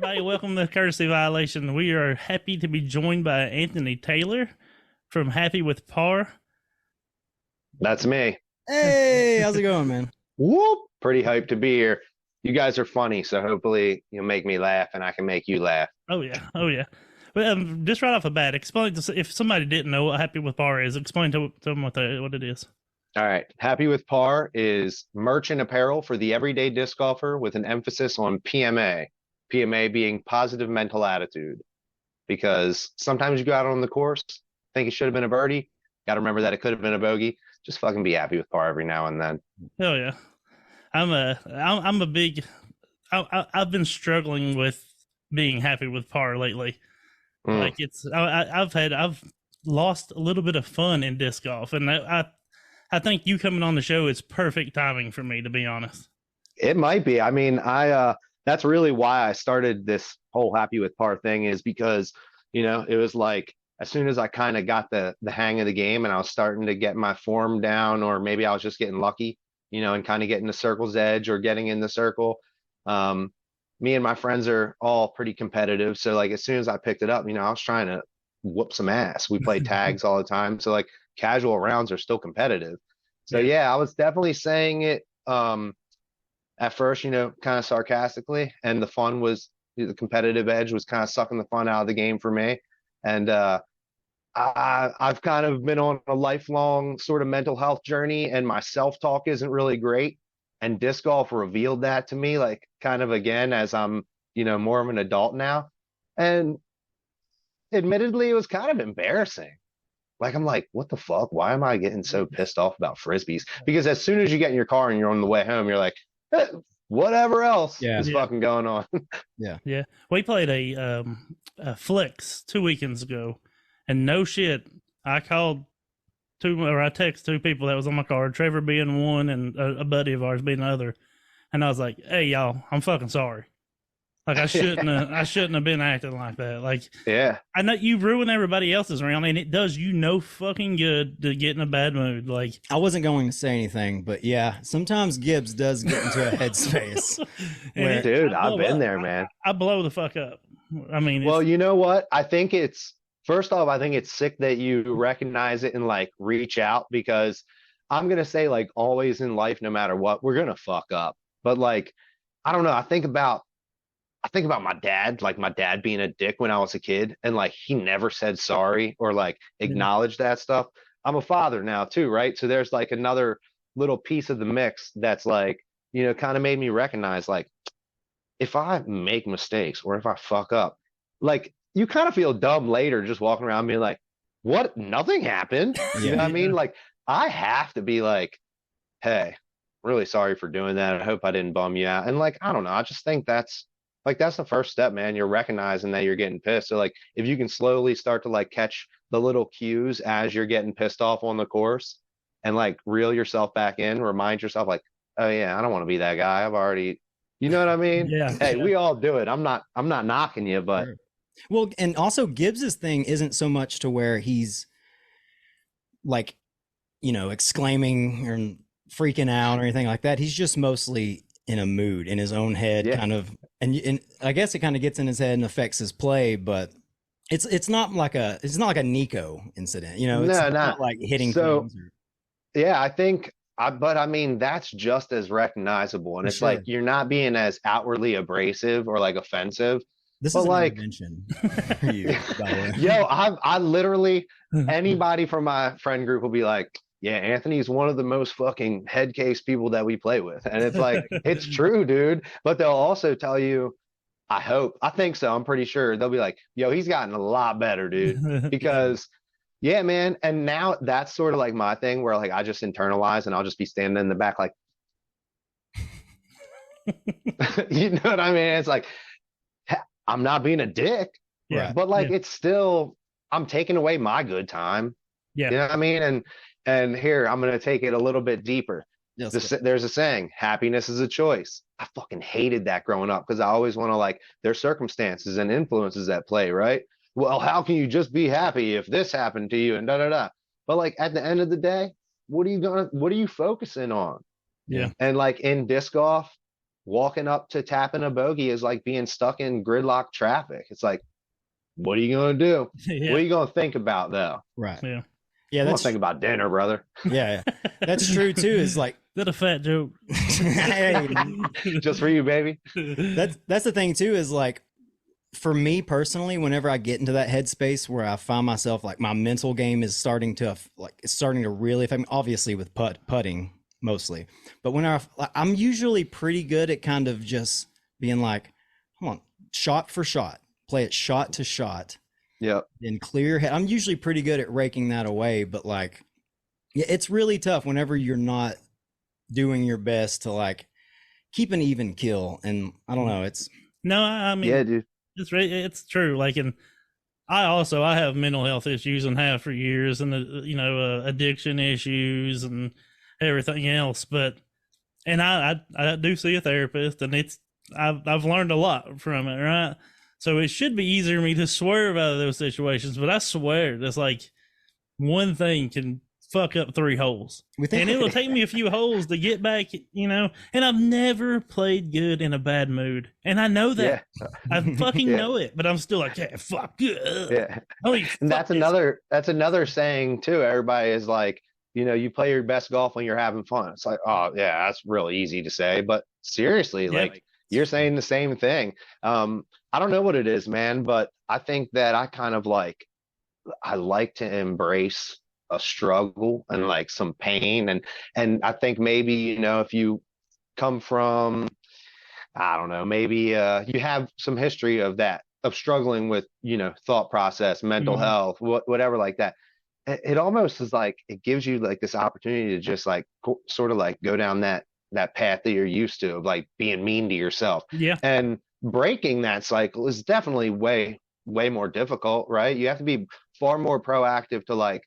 everybody. Welcome to Courtesy Violation. We are happy to be joined by Anthony Taylor from Happy with Par. That's me. Hey, how's it going, man? Whoop! Pretty hyped to be here. You guys are funny, so hopefully you'll make me laugh and I can make you laugh. Oh yeah. But just right off the bat, explain if somebody didn't know what Happy with Par is. Explain to them what it is. All right. Happy with Par is merchant apparel for the everyday disc golfer with an emphasis on PMA. PMA being positive mental attitude. Because sometimes you go out on the course, think it should have been a birdie. Got to remember that it could have been a bogey. Just fucking be happy with par every now and then. Oh yeah. I'm a big. I've been struggling with being happy with par lately. Like I've lost a little bit of fun in disc golf, and I think you coming on the show is perfect timing for me, to be honest. It might be. I mean, that's really why I started this whole happy with par thing, is because, it was like as soon as I kind of got the hang of the game and I was starting to get my form down, or maybe I was just getting lucky, and kind of getting the circle's edge or getting in the circle. Me and my friends are all pretty competitive. So like as soon as I picked it up, I was trying to whoop some ass. We play tags all the time. So like casual rounds are still competitive. So yeah, I was definitely saying it at first, kind of sarcastically, and the competitive edge was kind of sucking the fun out of the game for me. And I've kind of been on a lifelong sort of mental health journey, and my self-talk isn't really great. And disc golf revealed that to me, like kind of again, as I'm, more of an adult now. And admittedly, it was kind of embarrassing. Like, I'm like, what the fuck? Why am I getting so pissed off about frisbees? Because as soon as you get in your car and you're on the way home, you're like, whatever else is fucking going on. Yeah. We played a flex 2 weekends ago, and no shit, I texted two people that was on my card, Trevor being one and a buddy of ours being another. And I was like, hey y'all, I'm fucking sorry. Like I shouldn't have been acting like that. Like, yeah, I know you ruin everybody else's round, and it does you no fucking good to get in a bad mood. Like, I wasn't going to say anything, but yeah, sometimes Gibbs does get into a headspace. Dude, I've been there, man. I blow the fuck up. I mean, well, you know what? First off, I think it's sick that you recognize it and like reach out, because I'm going to say, like, always in life, no matter what, we're going to fuck up. But like, I don't know. I think about my dad, like my dad being a dick when I was a kid, and like he never said sorry or like acknowledged that stuff. I'm a father now too, right? So there's like another little piece of the mix that's like, kind of made me recognize, like, if I make mistakes or if I fuck up, like, you kind of feel dumb later just walking around being like, what? Nothing happened. You know what I mean? Like, I have to be like, hey, really sorry for doing that. I hope I didn't bum you out. And like, I don't know. I just think that's the first step, man. You're recognizing that you're getting pissed. So like, if you can slowly start to like catch the little cues as you're getting pissed off on the course and like reel yourself back in, remind yourself like, oh yeah, I don't want to be that guy. I've already, you know what I mean? Hey, we all do it. I'm not knocking you, but. Well, and also Gibbs's thing isn't so much to where he's like, exclaiming or freaking out or anything like that. He's just mostly in a mood in his own head, kind of, and I guess it kind of gets in his head and affects his play, but it's not like a Nico incident, it's not like hitting things. Yeah, I think, but I mean, that's just as recognizable, and it's like you're not being as outwardly abrasive or like offensive. This is like intervention for you, by the way. Yo, I literally, anybody from my friend group will be like, yeah, Anthony's one of the most fucking head case people that we play with. And it's like, it's true, dude. But they'll also tell you, I think so, I'm pretty sure. They'll be like, yo, he's gotten a lot better, dude. Because, yeah, man. And now that's sort of like my thing where like I just internalize and I'll just be standing in the back like, you know what I mean? It's like, I'm not being a dick, but like it's still, I'm taking away my good time. Yeah, you know what I mean? And here I'm gonna take it a little bit deeper. There's a saying, happiness is a choice. I fucking hated that growing up because I always want to, like, there's circumstances and influences at play, right? Well, how can you just be happy if this happened to you and da da da? But like at the end of the day, what are you focusing on? Yeah. And like in disc golf, walking up to tapping a bogey is like being stuck in gridlock traffic. It's like, what are you going to do? Yeah. What are you going to think about though? Right. Yeah. Yeah, I'm going that's to think about dinner, brother. yeah. That's true too. Is like Is that a fat joke? hey, Just for you, baby. that's the thing too, is like for me personally, whenever I get into that headspace where I find myself like my mental game is starting to like it's starting to really affect me, obviously with putting mostly, but when I'm usually pretty good at kind of just being like, come on, shot for shot, play it shot to shot, Yep. and clear your head. I'm usually pretty good at raking that away, but like, yeah, it's really tough whenever you're not doing your best to like keep an even kill. And I don't know, it's No, I mean, Yeah, dude. it's true. Like, and I have mental health issues and have for years, and addiction issues and everything else. But and I do see a therapist, and I've learned a lot from it, right? So it should be easier for me to swerve out of those situations. But I swear, that's like one thing can fuck up 3 holes, and it will take me a few holes to get back, and I've never played good in a bad mood, and I know that. Yeah. I fucking Yeah. know it, but I'm still like, yeah, fuck good. Yeah. Oh, you And fuck that's another saying too. Everybody is like, you play your best golf when you're having fun. It's like, oh yeah, that's really easy to say, but seriously, Yeah. like you're saying the same thing. I don't know what it is, man, but I think that I like to embrace a struggle and like some pain, and I think maybe, if you come from, I don't know, maybe you have some history of struggling with, thought process, mental Mhm. health, whatever like that. It almost is like it gives you like this opportunity to just like sort of like go down that path that you're used to of like being mean to yourself. Yeah. And breaking that cycle is definitely way more difficult, right? You have to be far more proactive to like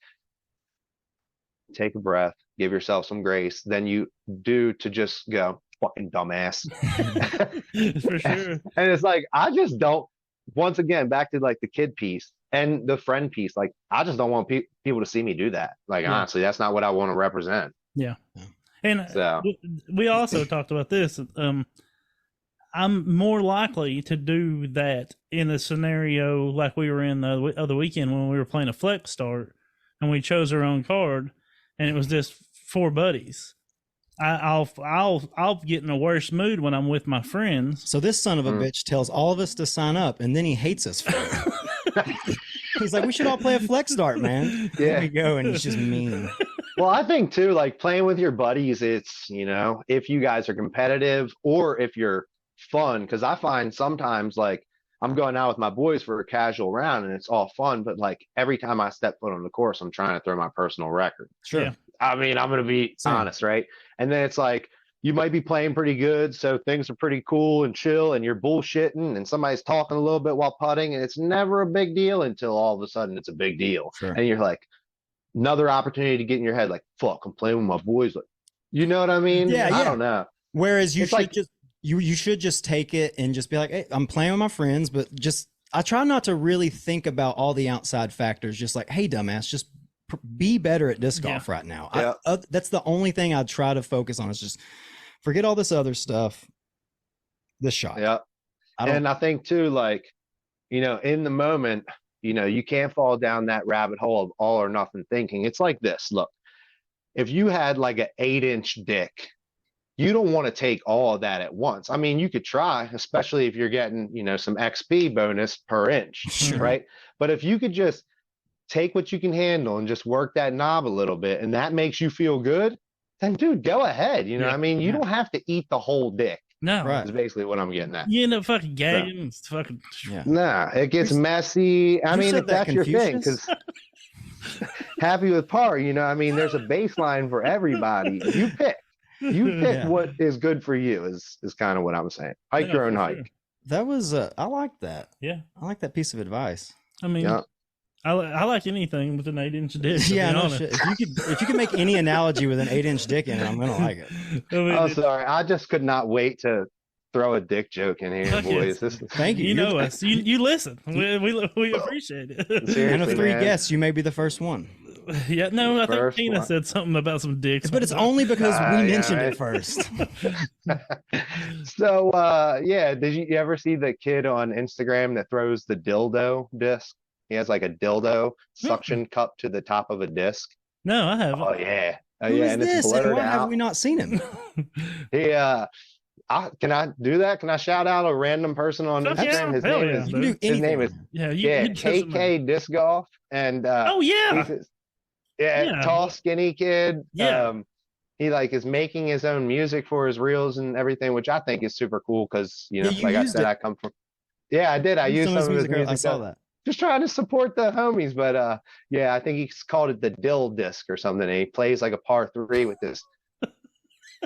take a breath, give yourself some grace than you do to just go, fucking dumbass. For sure. And it's like, I just don't, once again, back to like the kid piece and the friend piece, like, I just don't want people to see me do that. Like, Yeah. honestly, that's not what I want to represent. Yeah. And So, we also talked about this. I'm more likely to do that in a scenario like we were in the other weekend when we were playing a flex start and we chose our own card, and it was just 4 buddies. I'll get in a worse mood when I'm with my friends. so this son of a bitch tells all of us to sign up, and then he hates us for it. He's like, we should all play a flex start, man. Yeah. There we go, and he's just mean. well, I think too, like playing with your buddies, it's, if you guys are competitive or if you're fun, because I find sometimes like I'm going out with my boys for a casual round and it's all fun, but like every time I step foot on the course, I'm trying to throw my personal record. Sure. Yeah. I mean, I'm going to be Same. honest, right? And then it's like, you might be playing pretty good, so things are pretty cool and chill, and you're bullshitting, and somebody's talking a little bit while putting, and it's never a big deal until all of a sudden it's a big deal. Sure. And you're like, another opportunity to get in your head, like, fuck, I'm playing with my boys. Like, you know what I mean? Yeah, I yeah. don't know. Whereas you It's should like- just you should just take it and just be like, hey, I'm playing with my friends, but just I try not to really think about all the outside factors. Just like, hey, dumbass, just be better at disc golf right now. Yeah. That's the only thing I try to focus on is just forget all this other stuff. This shot. Yeah. And I think too, like, in the moment, you can't fall down that rabbit hole of all or nothing thinking. It's like this. Look, if you had like an 8-inch dick, you don't want to take all of that at once. I mean, you could try, especially if you're getting, some XP bonus per inch, Sure. right? But if you could just take what you can handle and just work that knob a little bit, and that makes you feel good, then dude, go ahead. You know what I mean? You don't have to eat the whole dick. No. Right. Is basically what I'm getting at. You end up fucking gagging. It's fucking. Yeah. Nah, it gets messy. I You mean, said if that, that's your thing, Confucius? because happy with par, I mean, there's a baseline for everybody. You pick Yeah. what is good for you is kind of what I'm saying. Hike your own for hike. sure. That was I like that. Yeah. I like that piece of advice. I mean, Yeah. I like anything with an 8-inch dick. to Yeah, be no honest. shit. If you could make any analogy with an 8-inch dick in it, I'm gonna like it. I mean, Oh, sorry. I just could not wait to throw a dick joke in here, Fuck boys. yes. Thank you. you know us. You listen. We appreciate it. Seriously, And of 3 man. guests, you may be the first one. Yeah, no, I think First Tina one. said something about some dicks. But it's only because we Yeah, mentioned right. it first. So yeah, did you ever see the kid on Instagram that throws the dildo disc? He has like a dildo suction cup to the top of a disc. No, I haven't. Oh yeah. Oh Who yeah, is and it's this, and blurred why have we out. not seen him? He can I do that? Can I shout out a random person on Fuck Instagram? yeah, His hell name yeah, is You can do dude. his anything. name is Yeah, yeah, you doesn't matter. KK Disc Golf and Oh yeah, he's yeah, yeah, tall, skinny kid. yeah. He like is making his own music for his reels and everything, which I think is super cool because Yeah, you like I used said, it. I come from yeah, I did. I Used used some of some his of his music. I music saw that. just trying to support the homies, but yeah, I think he's called it the Dill Disc or something. And he plays like a par three with this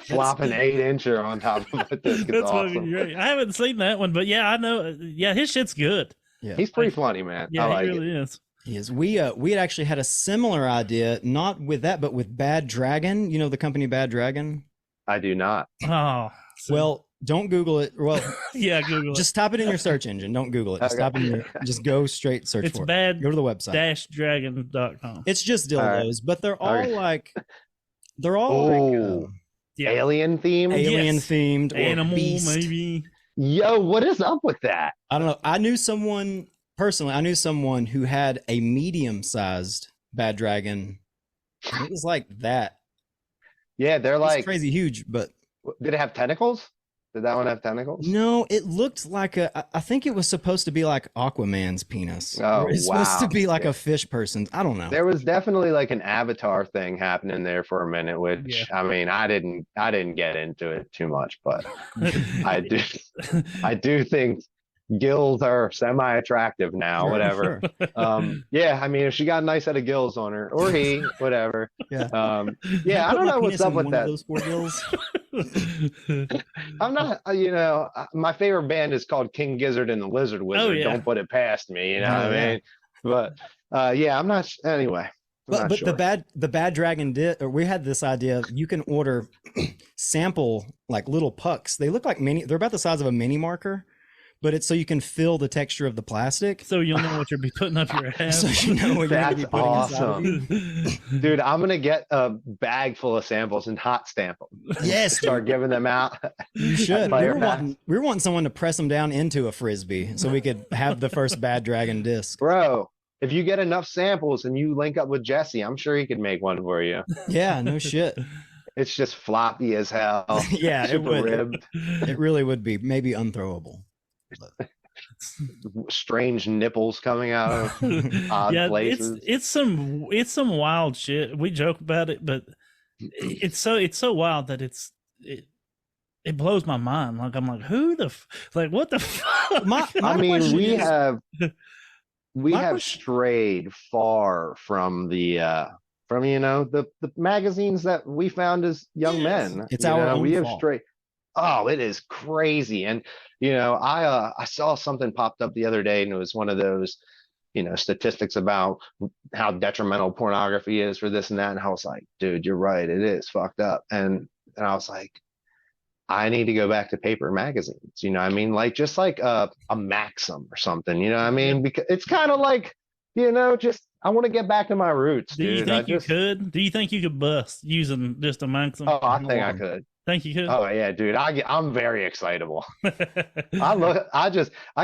flopping 8-incher on top of a disc. It's That's fucking awesome. great. I haven't seen that one, but yeah, I know. Yeah, his shit's good. Yeah, He's pretty funny, man. Yeah, I like he really is. he is. We had actually had a similar idea, not with that, but with Bad Dragon. You know the company Bad Dragon. I do not. Oh, so- Well, don't Google it. Well, yeah, Google just type it in your search engine. Don't Google it. Just Okay. type it in your. Just go straight search It's for it. bad Go to the website. dragon.com. It's just All right. dildos, but they're all Okay. like, they're all like Oh, Yeah. alien theme. alien Yes. themed or Animal, beast. maybe. Yo, what is up with that? I don't know. I knew someone personally. I knew someone who had a medium-sized Bad Dragon. It was like that. Yeah, they're It's like, crazy huge, but did it have tentacles? Did that one have tentacles? no, it looked like I think it was supposed to be like Aquaman's penis. Oh, It's supposed to wow. be like Yeah. a fish person's. I don't know. There was definitely like an Avatar thing happening there for a minute, which Yeah. I mean, I didn't get into it too much, but I do think gills are semi-attractive now, Sure, whatever. sure. Yeah, I mean, if she got a nice set of gills on her, or he, whatever. Yeah. Yeah, I Put don't my know what's penis up in with one of that. those four gills. I'm not, my favorite band is called King Gizzard and the Lizard Wizard. yeah. Don't put it past me, you know Oh, what I yeah. mean? But yeah, I'm not. Anyway, I'm But not sure. the bad dragon did. Or we had this idea. You can order sample like little pucks. They look like mini. They're about the size of a mini marker, but it's so you can feel the texture of the plastic, So you'll know what you'll be putting up your ass. so you know what you're going to be That's putting inside of awesome. you. Dude, I'm gonna get a bag full of samples and hot stamp them. Yes, Start giving them out. you should. We Fire were, pass. we were wanting someone to press them down into a frisbee so we could have the first bad dragon disc. Bro, if you get enough samples and you link up with Jesse, I'm sure he could make one for you. Yeah, no shit. It's just floppy as hell. Yeah, it super would. ribbed, It really would be maybe unthrowable. strange nipples coming out of odd yeah, places. it's some wild shit. We joke about it, but it's so wild that it blows my mind. Like I'm like, who the like what the fuck? My I mean, question we is- we My have question- strayed far from the the magazines that we found as young Yes. men. It's You our know, own we have fault. strayed. Oh, it is crazy. And I saw something popped up the other day, and it was one of those statistics about how detrimental pornography is for this and that. And I was like, dude, you're right, it is fucked up. And I was like, I need to go back to paper magazines. You know what I mean? Like just like a Maxim or something, you know what I mean? Because it's kind of like, just I want to get back to my roots, Do you dude. think you could? Do you think you could bust using just a Maxim? Oh, I think I could. Think you could? Oh yeah, dude. I'm very excitable. I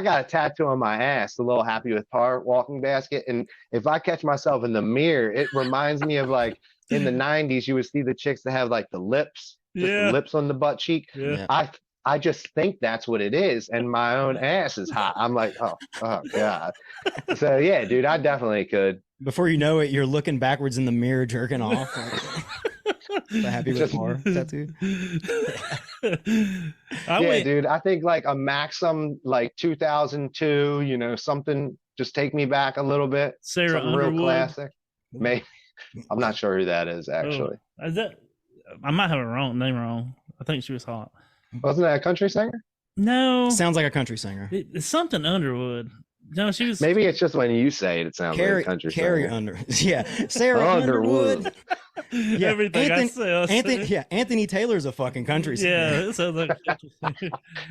got a tattoo on my ass, the little happy with par walking basket. And if I catch myself in the mirror, it reminds me of like in the 90s, you would see the chicks that have like the lips, just Yeah. the lips on the butt cheek. Yeah. I just think that's what it is. And my own ass is hot. I'm like, oh God. So yeah, dude, I definitely could. Before you know it, you're looking backwards in the mirror, jerking off. The happy with Just- par tattoo. Yeah, dude, I think like a Maxim, like 2002, something, just take me back a little bit. Sarah Something real Underwood. classic. Maybe. I'm not sure who that is, actually. Is that? I might have her name wrong. I think she was hot. Wasn't that a country singer? No, Sounds like a country singer. it's something Underwood. No, she was. Maybe it's just when you say it, it sounds like a Carrie country Carrie singer. Yeah, Sarah Underwood. Underwood. Yeah, Everything I say. Anthony Taylor's a fucking country singer. Yeah, it sounds like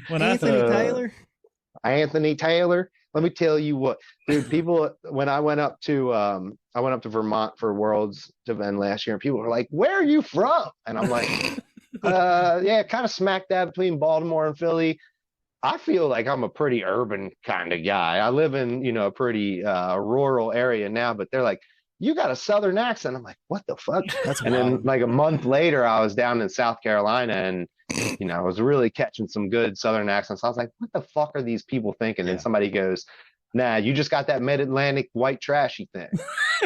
when I Anthony say Taylor. Anthony Taylor. Let me tell you what, dude. People, when I went up to Vermont for Worlds to Vend last year, and people were like, "Where are you from?" And I'm like, yeah, kind of smack dab between Baltimore and Philly. I feel like I'm a pretty urban kind of guy. I live in, a pretty rural area now, but they're like, you got a Southern accent. I'm like, what the fuck? That's And wild. then like a month later, I was down in South Carolina and, I was really catching some good Southern accents. I was like, what the fuck are these people thinking? Yeah. And somebody goes, nah, you just got that mid-Atlantic white trashy thing.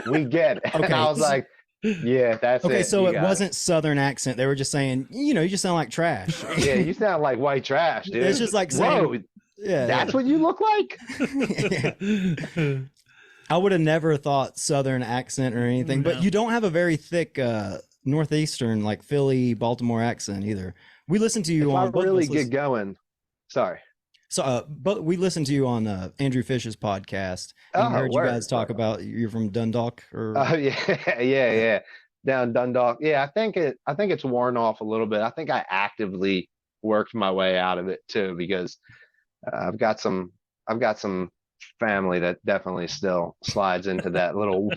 We get it. Okay. And I was like, yeah, that's it. Okay, so You it got wasn't Southern accent. They were just saying, you just sound like trash. Yeah, you sound like white trash, dude. It's just like saying, whoa, yeah, that's what you look like? yeah. I would have never thought Southern accent or anything, but No. you don't have a very thick Northeastern, like Philly, Baltimore accent either. We listened to you If I on both of really us get going, sorry. So, but we listened to you on Andrew Fish's podcast, and we Oh, heard you word, guys talk word. about you're from Dundalk, or Oh yeah. Down Dundalk. Yeah, I think it's worn off a little bit. I think I actively worked my way out of it too because I've got some family that definitely still slides into that little.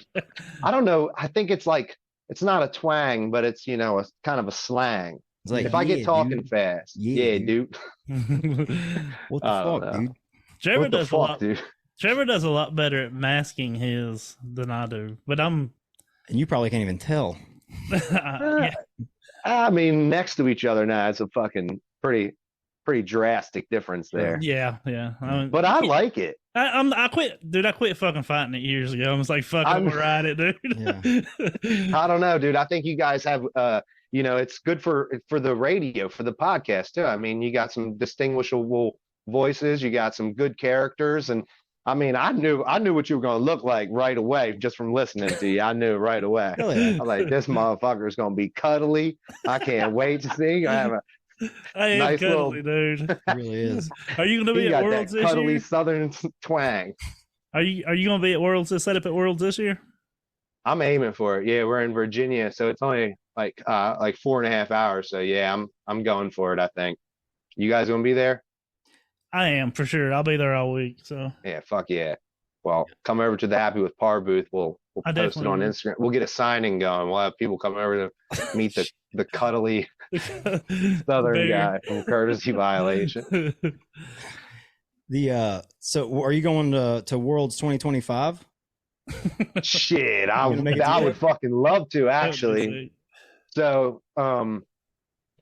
I don't know. I think it's like it's not a twang, but it's a kind of a slang. it's like, If I get yeah, talking dude, fast, yeah, yeah, dude. dude. What the I don't fuck, know. dude? Trevor What the does a fuck, lot. dude? Trevor does a lot better at masking his than I do. But I'm, And you probably can't even tell. yeah, I mean, next to each other now, it's a fucking pretty drastic difference there. yeah. I mean, But I like it. I quit, dude. I quit fucking fighting it years ago. I was like, fuck, I'm gonna ride it, dude. I don't know, dude. I think you guys have, it's good for the radio, for the podcast too. I mean, you got some distinguishable voices, you got some good characters, and I mean, I knew what you were going to look like right away just from listening to you. I knew right away. Hell yeah. I'm like, this motherfucker is going to be cuddly. I can't wait to see. I have a I am nice cuddly, little- dude. It really is. Are you gonna he be at got Worlds that this cuddly year? Southern twang. Are you gonna be at Worlds? Set up at Worlds this year? I'm aiming for it. Yeah, we're in Virginia, so it's only like 4.5 hours. So yeah, I'm going for it. I think. You guys gonna be there? I am for sure. I'll be there all week. So Yeah, fuck yeah. Well, come over to the Happy with Par booth. We'll I post it definitely on will. Instagram. We'll get a signing going. We'll have people come over to meet the cuddly Southern Bear. guy from Courtesy Violation. So are you going to Worlds 2025? Shit, You I gonna make it I to would fucking love to That would be actually. sick. So,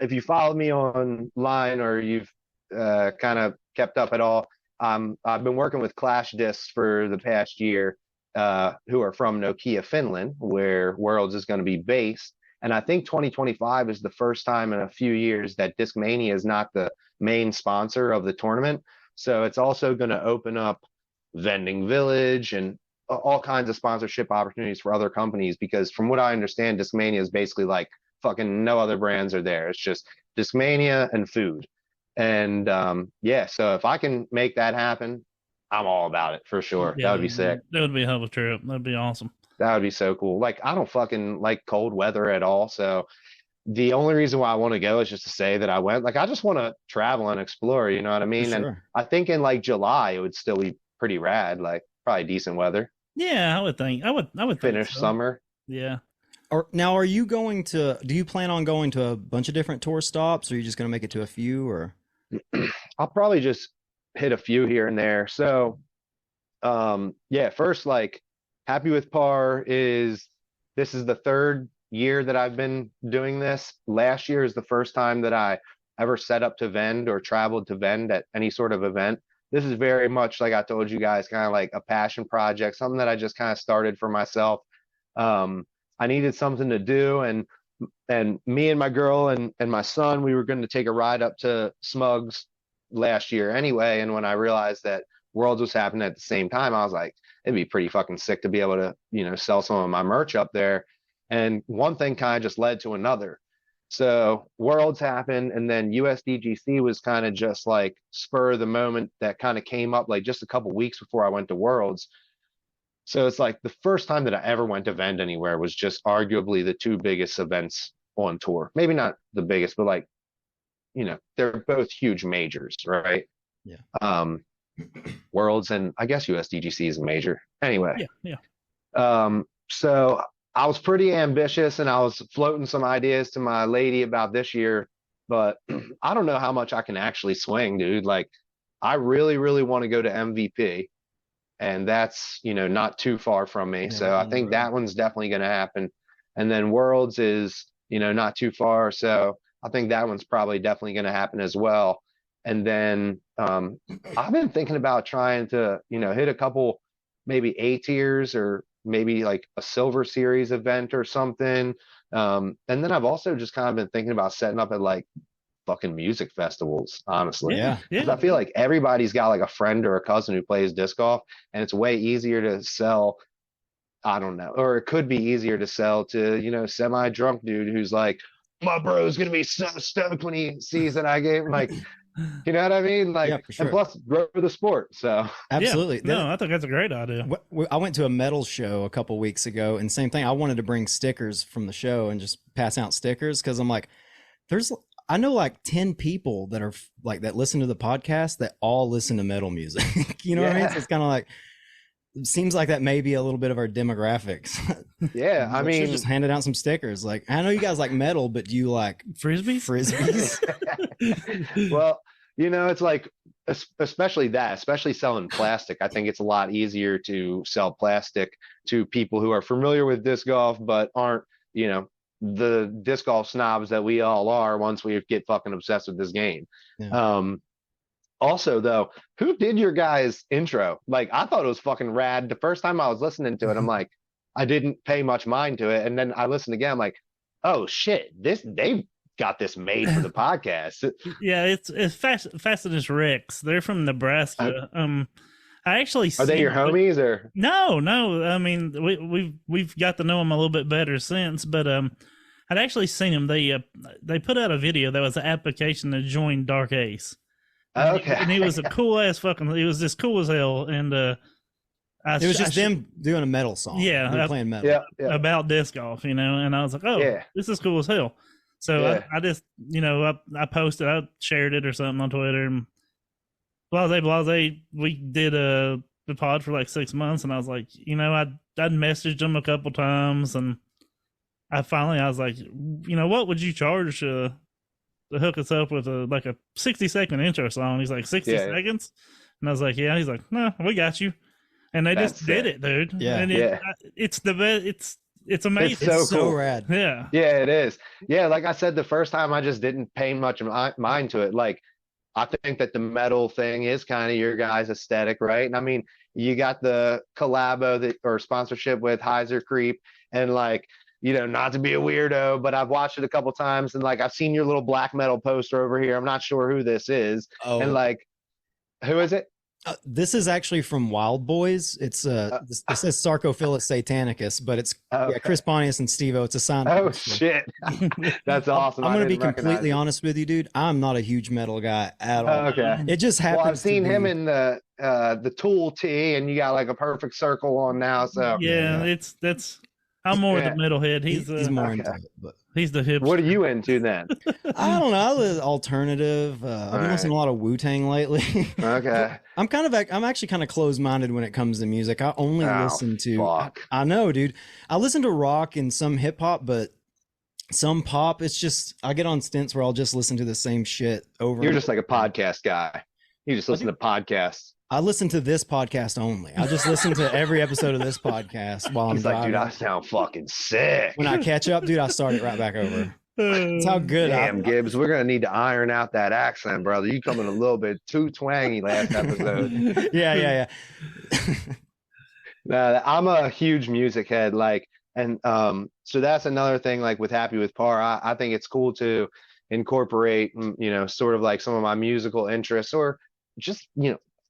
if you follow me online or you've kind of kept up at all, I've been working with Clash Discs for the past year, who are from Nokia, Finland, where Worlds is going to be based. And I think 2025 is the first time in a few years that Discmania is not the main sponsor of the tournament. So it's also going to open up Vending Village and all kinds of sponsorship opportunities for other companies. Because from what I understand, Discmania is basically like fucking no other brands are there. It's just Discmania and food. And yeah, so if I can make that happen, I'm all about it for sure. Yeah, That would be sick. That would be a hell of a trip. That'd be awesome. That would be so cool. Like, I don't fucking like cold weather at all. So the only reason why I want to go is just to say that I went. Like, I just want to travel and explore, you know what I mean? And Sure. I think in like July, it would still be pretty rad, like probably decent weather. Yeah, I would think. I would think Finish so. summer. Yeah. Are you going to? Do you plan on going to a bunch of different tour stops, or are you just going to make it to a few? Or I'll probably just hit a few here and there. So, yeah, first, like, Happy with Par this is the third year that I've been doing this. Last year is the first time that I ever set up to vend or traveled to vend at any sort of event. This is very much, like I told you guys, kind of like a passion project, something that I just kind of started for myself. I needed something to do, and me and my girl and my son, we were going to take a ride up to Smugs last year anyway. And when I realized that Worlds was happening at the same time, I was like, it'd be pretty fucking sick to be able to, sell some of my merch up there. And one thing kind of just led to another. So Worlds happened, and then USDGC was kind of just like spur of the moment that kind of came up like just a couple weeks before I went to Worlds. So it's like the first time that I ever went to vend anywhere was just arguably the two biggest events on tour. Maybe not the biggest, but like, they're both huge majors, right? Yeah. Worlds, and I guess USDGC is a major. Anyway, Yeah. so I was pretty ambitious, and I was floating some ideas to my lady about this year, but I don't know how much I can actually swing, dude. Like, I really, really want to go to MVP, and that's, not too far from me. Yeah, So I think that one's definitely going to happen. And then Worlds is, not too far. So I think that one's probably definitely going to happen as well. And then I've been thinking about trying to, hit a couple maybe A tiers or maybe like a Silver Series event or something. And then I've also just kind of been thinking about setting up at like fucking music festivals, honestly. Yeah. Because I feel like everybody's got like a friend or a cousin who plays disc golf, and it's way easier to sell. I don't know, or it could be easier to sell to, semi-drunk dude who's like, my bro's gonna be so stoked when he sees that I gave him, like, you know what I mean? Like, Yeah, for sure. and plus grow the sport. So Absolutely. Yeah. No, I think that's a great idea. I went to a metal show a couple weeks ago, and same thing. I wanted to bring stickers from the show and just pass out stickers because I'm like, I know like 10 people that are like that listen to the podcast that all listen to metal music. You know what I mean? So it's kind of like, it seems like that may be a little bit of our demographics. Yeah, I mean, just handed out some stickers. Like, I know you guys like metal, but do you like Frisbees? Well, it's like, especially selling plastic. I think it's a lot easier to sell plastic to people who are familiar with disc golf, but aren't, the disc golf snobs that we all are once we get fucking obsessed with this game. Yeah. Also, though, who did your guys' intro? Like, I thought it was fucking rad. The first time I was listening to it, I'm like, I didn't pay much mind to it. And then I listened again, I'm like, oh shit, they've got this made for the podcast. Yeah, it's Fascinus Rex. They're from Nebraska. I actually Are they your homies or no? I mean, we've got to know them a little bit better since, but I'd actually seen them. They put out a video that was an application to join Dark Ace. Okay. And he was a cool ass fucking. He was just cool as hell, and it was just them doing a metal song. Yeah, playing metal. Yeah. About disc golf, and I was like, oh, yeah. This is cool as hell. So Yeah. I just, I posted, I shared it or something on Twitter, and blase. We did the pod for like 6 months, and I was like, I'd messaged them a couple times, and I was like, what would you charge to hook us up with a 60-second intro song? He's like, 60 seconds? And I was like, yeah. He's like, no, we got you. And they just did it, dude. Yeah. And it's the best. It's amazing. It's so cool. Rad. Yeah. Yeah, it is. Yeah, like I said, the first time I just didn't pay much mind to it. Like, I think that the metal thing is kind of your guys' aesthetic, right? And I mean, you got the collabo or sponsorship with Heiser Creep, and like, not to be a weirdo, but I've watched it a couple times, and like I've seen your little black metal poster over here. I'm not sure who this is. Oh. And like, who is it? This is actually from Wild Boys. It's it says Sarcophilus Satanicus, but it's Chris Pontius and Steve-O. It's a sign. Oh shit, that's awesome. I'm going to be completely honest with you, dude. I'm not a huge metal guy at all. Okay, it just happens. Well, I've seen him in the Tool tee, and you got like a perfect circle on now. So yeah. I'm more the metalhead. He's more into it, but he's the hipster. What are you into then? I don't know. I listen alternative. I've been listening to a lot of Wu-Tang lately. Okay. I'm actually kind of closed-minded when it comes to music. I only listen to. Fuck. I know, dude. I listen to rock and some hip hop, but some pop. It's just I get on stints where I'll just listen to the same shit over. You're just like a podcast guy. You just listen to podcasts. I listen to this podcast only. I just listen to every episode of this podcast while I'm driving. Dude, I sound fucking sick. When I catch up, dude, I start it right back over. That's how good. Damn, Gibbs, we're gonna need to iron out that accent, brother. You coming a little bit too twangy last episode. Yeah. I'm a huge music head, and so that's another thing. Like with Happy with Par, I think it's cool to incorporate, sort of like some of my musical interests, or just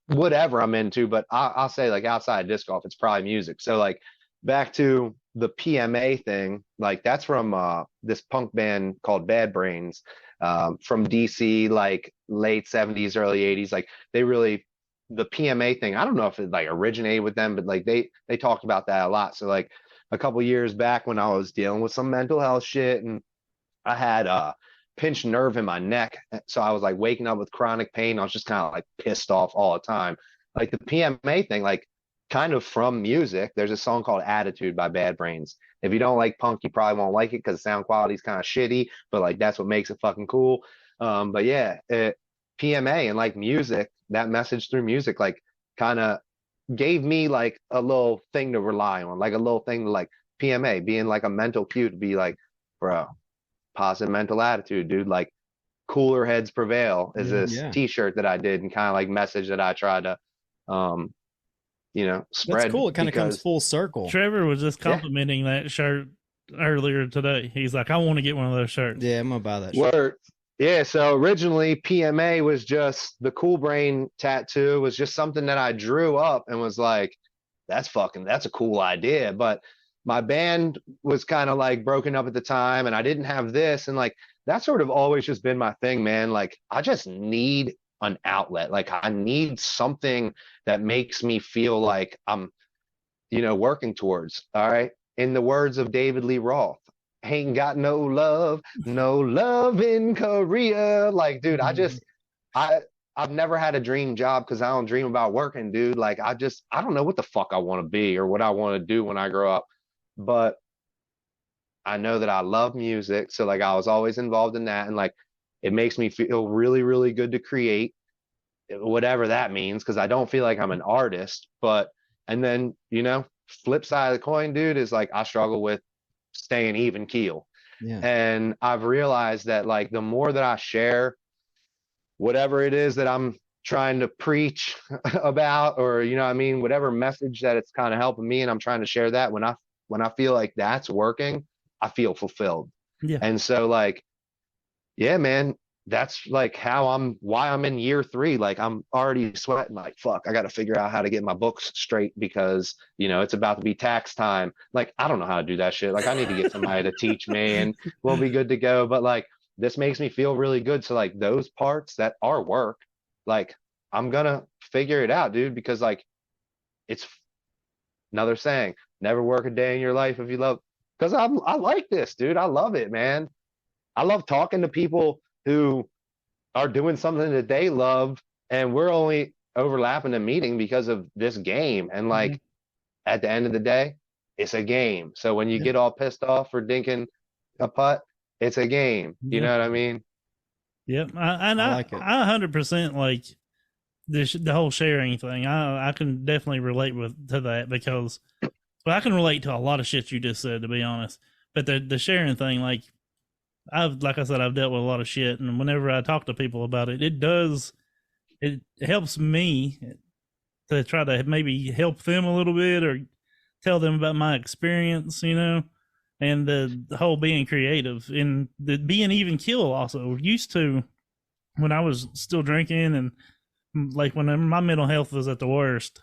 whatever I'm into, but I'll say like outside disc golf, it's probably music. So like back to the PMA thing, like that's from this punk band called Bad Brains from DC, like late 70s, early 80s. Like the PMA thing, I don't know if it like originated with them, but like they talked about that a lot. So like a couple years back when I was dealing with some mental health shit, and I had pinched nerve in my neck, so I was like waking up with chronic pain. I was just kind of like pissed off all the time, like the PMA thing, like kind of from music. There's a song called Attitude by Bad Brains. If you don't like punk, you probably won't like it because the sound quality is kind of shitty, but like that's what makes it fucking cool. But yeah, PMA and like music, that message through music, like kind of gave me like a little thing to rely on, like a little thing to like PMA being like a mental cue to be like, bro, positive mental attitude, dude. Like cooler heads prevail is this t-shirt that I did and kind of like message that I tried to spread. That's cool. It kind of comes full circle. Trevor was just complimenting that shirt earlier today. He's like, I want to get one of those shirts. Yeah, I'm gonna buy that shirt. Word. Yeah, so originally PMA was just the Cool Brain tattoo was just something that I drew up and was like, that's a cool idea. But my band was kind of like broken up at the time and I didn't have this. And like, that's sort of always just been my thing, man. Like, I just need an outlet. Like, I need something that makes me feel like I'm, working towards. All right. In the words of David Lee Roth, ain't got no love in Korea. Like, dude, I've never had a dream job because I don't dream about working, dude. Like, I don't know what the fuck I want to be or what I want to do when I grow up. But I know that I love music. So like I was always involved in that. And like it makes me feel really, really good to create whatever that means. Cause I don't feel like I'm an artist, and then, flip side of the coin, dude, is like I struggle with staying even keel. Yeah. And I've realized that like the more that I share whatever it is that I'm trying to preach about, or whatever message that it's kind of helping me, and I'm trying to share that, when I feel like that's working, I feel fulfilled. Yeah. And so like, yeah, man, that's like why I'm in year 3. Like I'm already sweating like, fuck, I got to figure out how to get my books straight because, it's about to be tax time. Like, I don't know how to do that shit. Like I need to get somebody to teach me and we'll be good to go. But like, this makes me feel really good. So like those parts that are work, like I'm gonna figure it out, dude, because like it's another saying, never work a day in your life if you love, because I like this, dude. I love it, man. I love talking to people who are doing something that they love, and we're only overlapping a meeting because of this game. And like at the end of the day, it's a game. So when you get all pissed off for dinking a putt, it's a game. You know what I mean? Yep. I like it. I 100% like the whole sharing thing. I can definitely relate to that because I can relate to a lot of shit you just said, to be honest. But the sharing thing, like like I said, I've dealt with a lot of shit, and whenever I talk to people about it, it helps me to try to maybe help them a little bit or tell them about my experience, and the whole being creative and the being even keel also. Used to, when I was still drinking and like when my mental health was at the worst,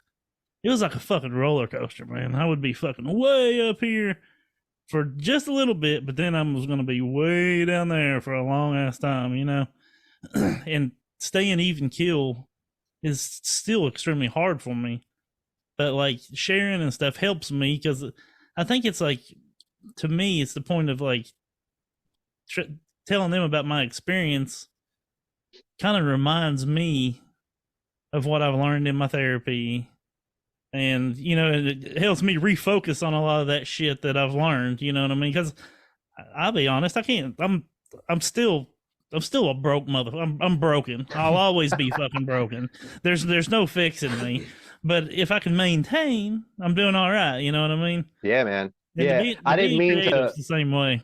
it was like a fucking roller coaster, man. I would be fucking way up here for just a little bit, but then I was going to be way down there for a long ass time, and staying even keel is still extremely hard for me. But like sharing and stuff helps me because I think it's like, to me, it's the point of like telling them about my experience kind of reminds me of what I've learned in my therapy. And, it helps me refocus on a lot of that shit that I've learned, you know what I mean? Because I'll be honest, I'm still a broke motherfucker. I'm broken. I'll always be fucking broken. There's no fixing me. But if I can maintain, I'm doing all right. You know what I mean? Yeah, man. Yeah, I didn't mean to. The same way.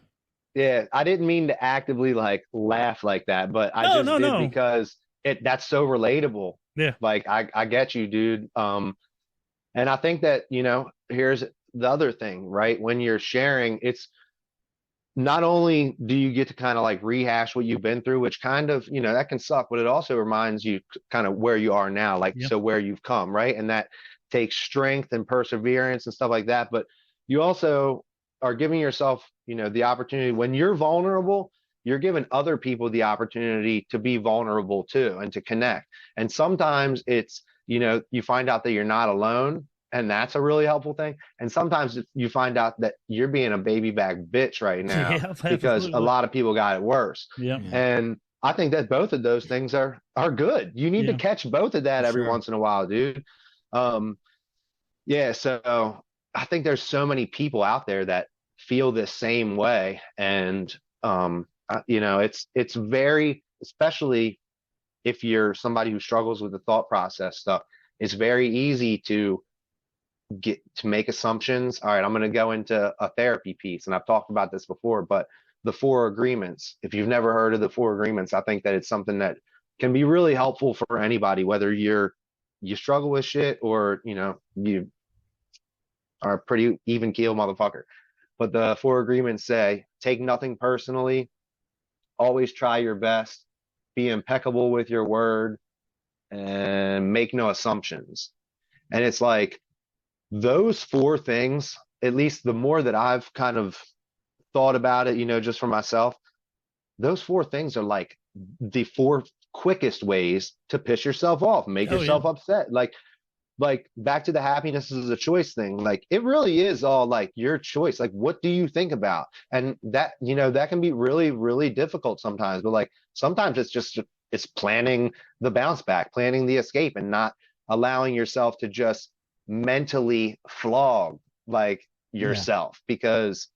Yeah, I didn't mean to actively like laugh like that, but I just did because that's so relatable. Yeah, like I get you, dude. And I think that here's the other thing, right? When you're sharing, it's not only do you get to kind of like rehash what you've been through, which kind of that can suck, but it also reminds you kind of where you are now, like so where you've come, right? And that takes strength and perseverance and stuff like that. But you also are giving yourself, the opportunity when you're vulnerable, you're giving other people the opportunity to be vulnerable too and to connect. And sometimes it's, you find out that you're not alone, and that's a really helpful thing. And sometimes you find out that you're being a baby back bitch right now because a lot of people got it worse. Yeah. And I think that both of those things are good. You need to Yeah. catch both of that For every sure. once in a while, dude. Um, yeah, so I think there's so many people out there that feel this same way, and you know, it's very, especially if you're somebody who struggles with the thought process stuff, it's very easy to get to make assumptions. All right, I'm going to go into a therapy piece, and I've talked about this before, but the four agreements, if you've never heard of the four agreements, I think that it's something that can be really helpful for anybody, whether you struggle with shit or, you know, you are a pretty even keel motherfucker. But the four agreements say take nothing personally, always try your best, be impeccable with your word, and make no assumptions. And it's like those four things, at least the more that I've kind of thought about it, you know, just for myself, those four things are like the four quickest ways to piss yourself off, make Oh yeah. yourself upset. Like back to the happiness is a choice thing. Like it really is all like your choice. Like what do you think about? And that, you know, that can be really, really difficult sometimes. But like sometimes it's planning the bounce back, planning the escape, and not allowing yourself to just mentally flog like Yeah. yourself. Because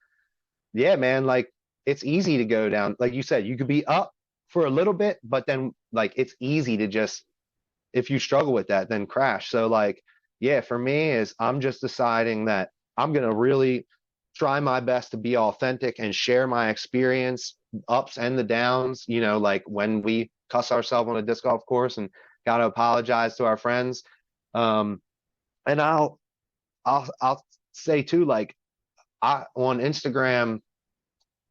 yeah, man, like it's easy to go down. Like you said, you could be up for a little bit, but then like it's easy to just, if you struggle with that, then crash. So like, yeah, for me is I'm just deciding that I'm gonna really try my best to be authentic and share my experience, ups and the downs, you know, like when we cuss ourselves on a disc golf course and gotta apologize to our friends. And I'll say too, like I on Instagram,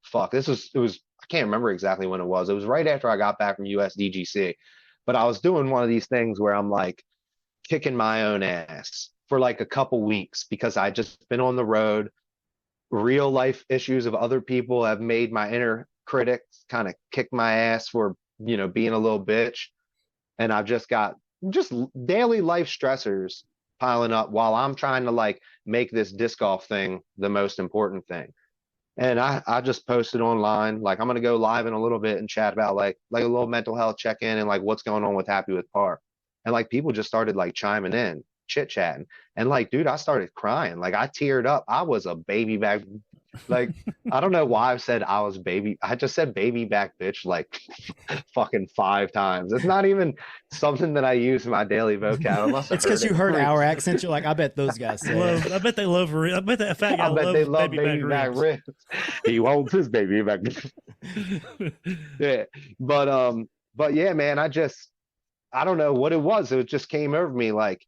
fuck, it was I can't remember exactly when it was. It was right after I got back from USDGC. But I was doing one of these things where I'm like kicking my own ass for like a couple weeks because I just been on the road. Real life issues of other people have made my inner critic kind of kick my ass for, you know, being a little bitch. And I've just got just daily life stressors piling up while I'm trying to like make this disc golf thing the most important thing. And I just posted online, like I'm gonna go live in a little bit and chat about like a little mental health check in and like what's going on with Happy with Par. And like people just started like chiming in, chit chatting. And like, dude, I started crying. Like I teared up. I was a baby back. Like, I don't know why I've said I was baby. I just said baby back bitch like fucking 5 times. It's not even something that I use in my daily vocab. I must have It's because heard you it heard three. our accent. You're like, I bet those guys say Love. it. I bet they love. I bet that fat guy I bet they loves love baby back ribs. He wants his baby back. Yeah. But yeah, man, I don't know what it was. It just came over me like,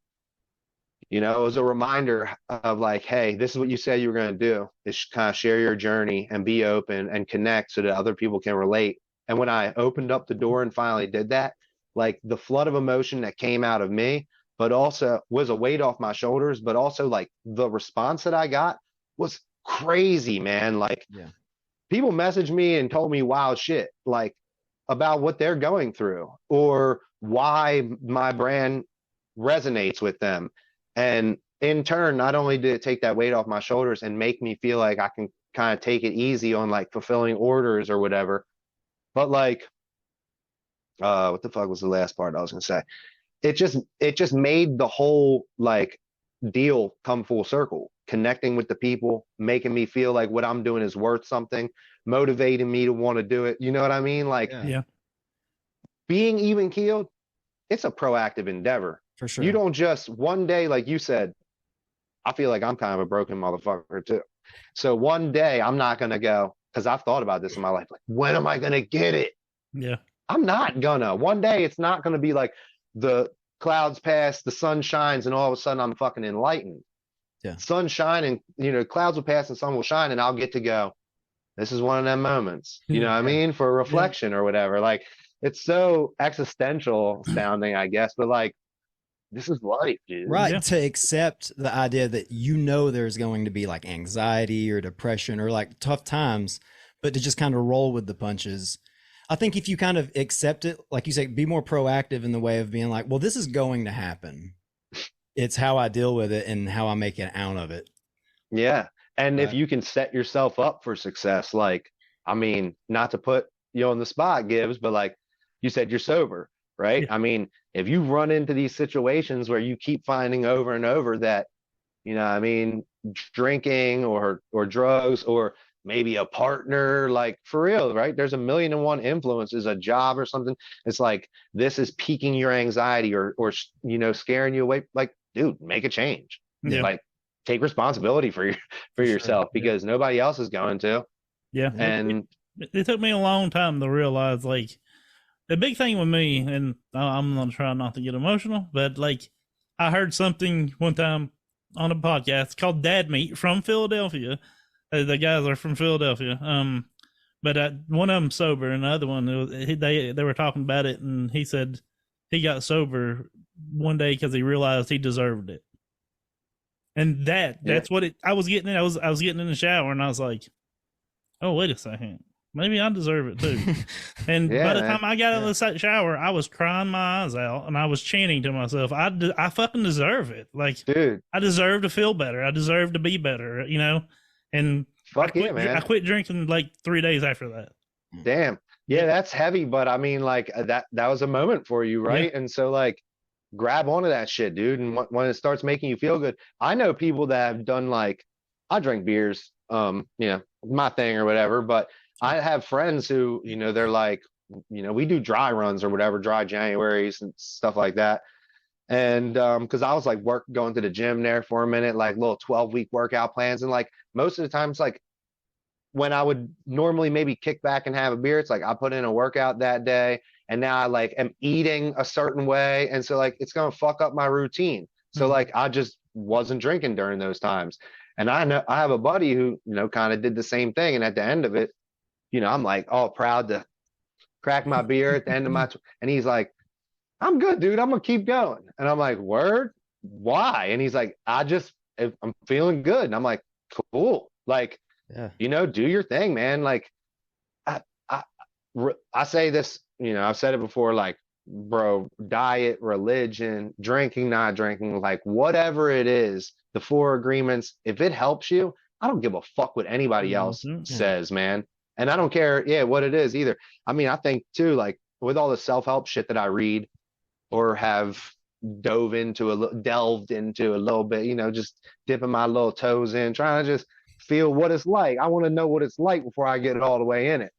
you know, it was a reminder of like, hey, this is what you said you were going to do, is kind of share your journey and be open and connect so that other people can relate. And when I opened up the door and finally did that, like the flood of emotion that came out of me, but also was a weight off my shoulders, but also like the response that I got was crazy, man. Like Yeah. people messaged me and told me wild shit, like about what they're going through or why my brand resonates with them. And in turn, not only did it take that weight off my shoulders and make me feel like I can kind of take it easy on like fulfilling orders or whatever, but like, what the fuck was the last part I was gonna say? It just made the whole like deal come full circle, connecting with the people, making me feel like what I'm doing is worth something, motivating me to want to do it. You know what I mean? Like Yeah, Yeah. being even keeled, it's a proactive endeavor. for You sure. don't just one day, like you said, I feel like I'm kind of a broken motherfucker too. So one day I'm not gonna go, because I've thought about this in my life, like when am I gonna get it? Yeah. I'm not gonna. One day it's not gonna be like the clouds pass, the sun shines, and all of a sudden I'm fucking enlightened. Yeah. Sun shining, you know, clouds will pass and sun will shine, and I'll get to go, this is one of them moments, you know what I Yeah. mean? For reflection or whatever. Like it's so existential sounding, I guess, but like this is life, dude. Right. Yeah. To accept the idea that you know there's going to be like anxiety or depression or like tough times, but to just kind of roll with the punches. I think if you kind of accept it, like you say, be more proactive in the way of being like, well, this is going to happen. It's how I deal with it and how I make it out of it. Yeah. And if Right. you can set yourself up for success, like, I mean, not to put you on the spot, Gibbs, but like, you said you're sober, right? Yeah. I mean, if you run into these situations where you keep finding over and over that, I mean, drinking or drugs or maybe a partner, like for real, right? There's a million and one influences, a job or something. It's like this is piquing your anxiety or scaring you away. Like, dude, make a change. Yeah. Like, take responsibility for yourself sure. because nobody else is going to. Yeah. And it took me a long time to realize, like, the big thing with me, and I'm gonna try not to get emotional, but like, I heard something one time on a podcast called Dad Meat from Philadelphia. The guys are from Philadelphia. But one of them sober, and the other one, they were talking about it, and he said he got sober one day because he realized he deserved it. And that's what I was getting. I was getting in the shower, and I was like, "Oh, wait a second, maybe I deserve it too." And by the time I got out of the shower, I was crying my eyes out, and I was chanting to myself, "I fucking deserve it! Like, dude, I deserve to feel better. I deserve to be better." And fuck yeah, man! I quit drinking like 3 days after that. Damn, yeah, that's heavy, but I mean, like that was a moment for you, right? And so, like, grab onto that shit, dude. And when it starts making you feel good, I know people that have done, like, I drink beers, my thing or whatever, but I have friends who, they're like, we do dry runs or whatever, dry Januaries and stuff like that. And because I was like going to the gym there for a minute, like little 12-week workout plans. And like most of the times, like when I would normally maybe kick back and have a beer, it's like I put in a workout that day and now I like am eating a certain way. And so like it's gonna fuck up my routine. So like I just wasn't drinking during those times. And I know I have a buddy who, kind of did the same thing. And at the end of it, I'm like all proud to crack my beer at the end of and he's like, "I'm good, dude. I'm gonna keep going." And I'm like, "Word? Why?" And he's like, I'm feeling good." And I'm like, "Cool. Like, do your thing, man." Like, I say this, I've said it before, like, bro, diet, religion, drinking, not drinking, like whatever it is, the 4 agreements, if it helps you, I don't give a fuck what anybody else says, man. And I don't care, what it is either. I mean, I think too, like with all the self-help shit that I read or have delved into a little bit, just dipping my little toes in, trying to just feel what it's like. I want to know what it's like before I get it all the way in it.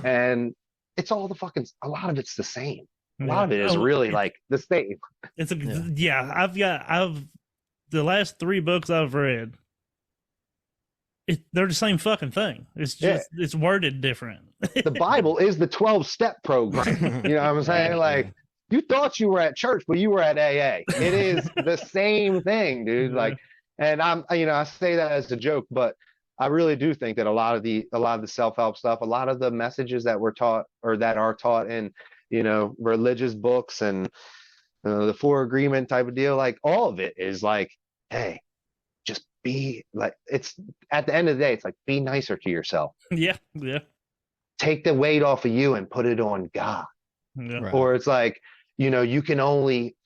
And it's all a lot of it's the same. A lot of it is really like the same. It's I've the last 3 books I've read, they're the same fucking thing. It's just it's worded different. The Bible is the 12-step program. You know what I'm saying? Like, you thought you were at church, but you were at AA. It is the same thing, dude. Like, and I say that as a joke, but I really do think that a lot of the self-help stuff, a lot of the messages that we're taught or that are taught in, religious books and the 4 agreement type of deal, like all of it is like, hey, just be like, it's at the end of the day, it's like, be nicer to yourself. Yeah. Take the weight off of you and put it on God. Yeah. Right. Or it's like, you can only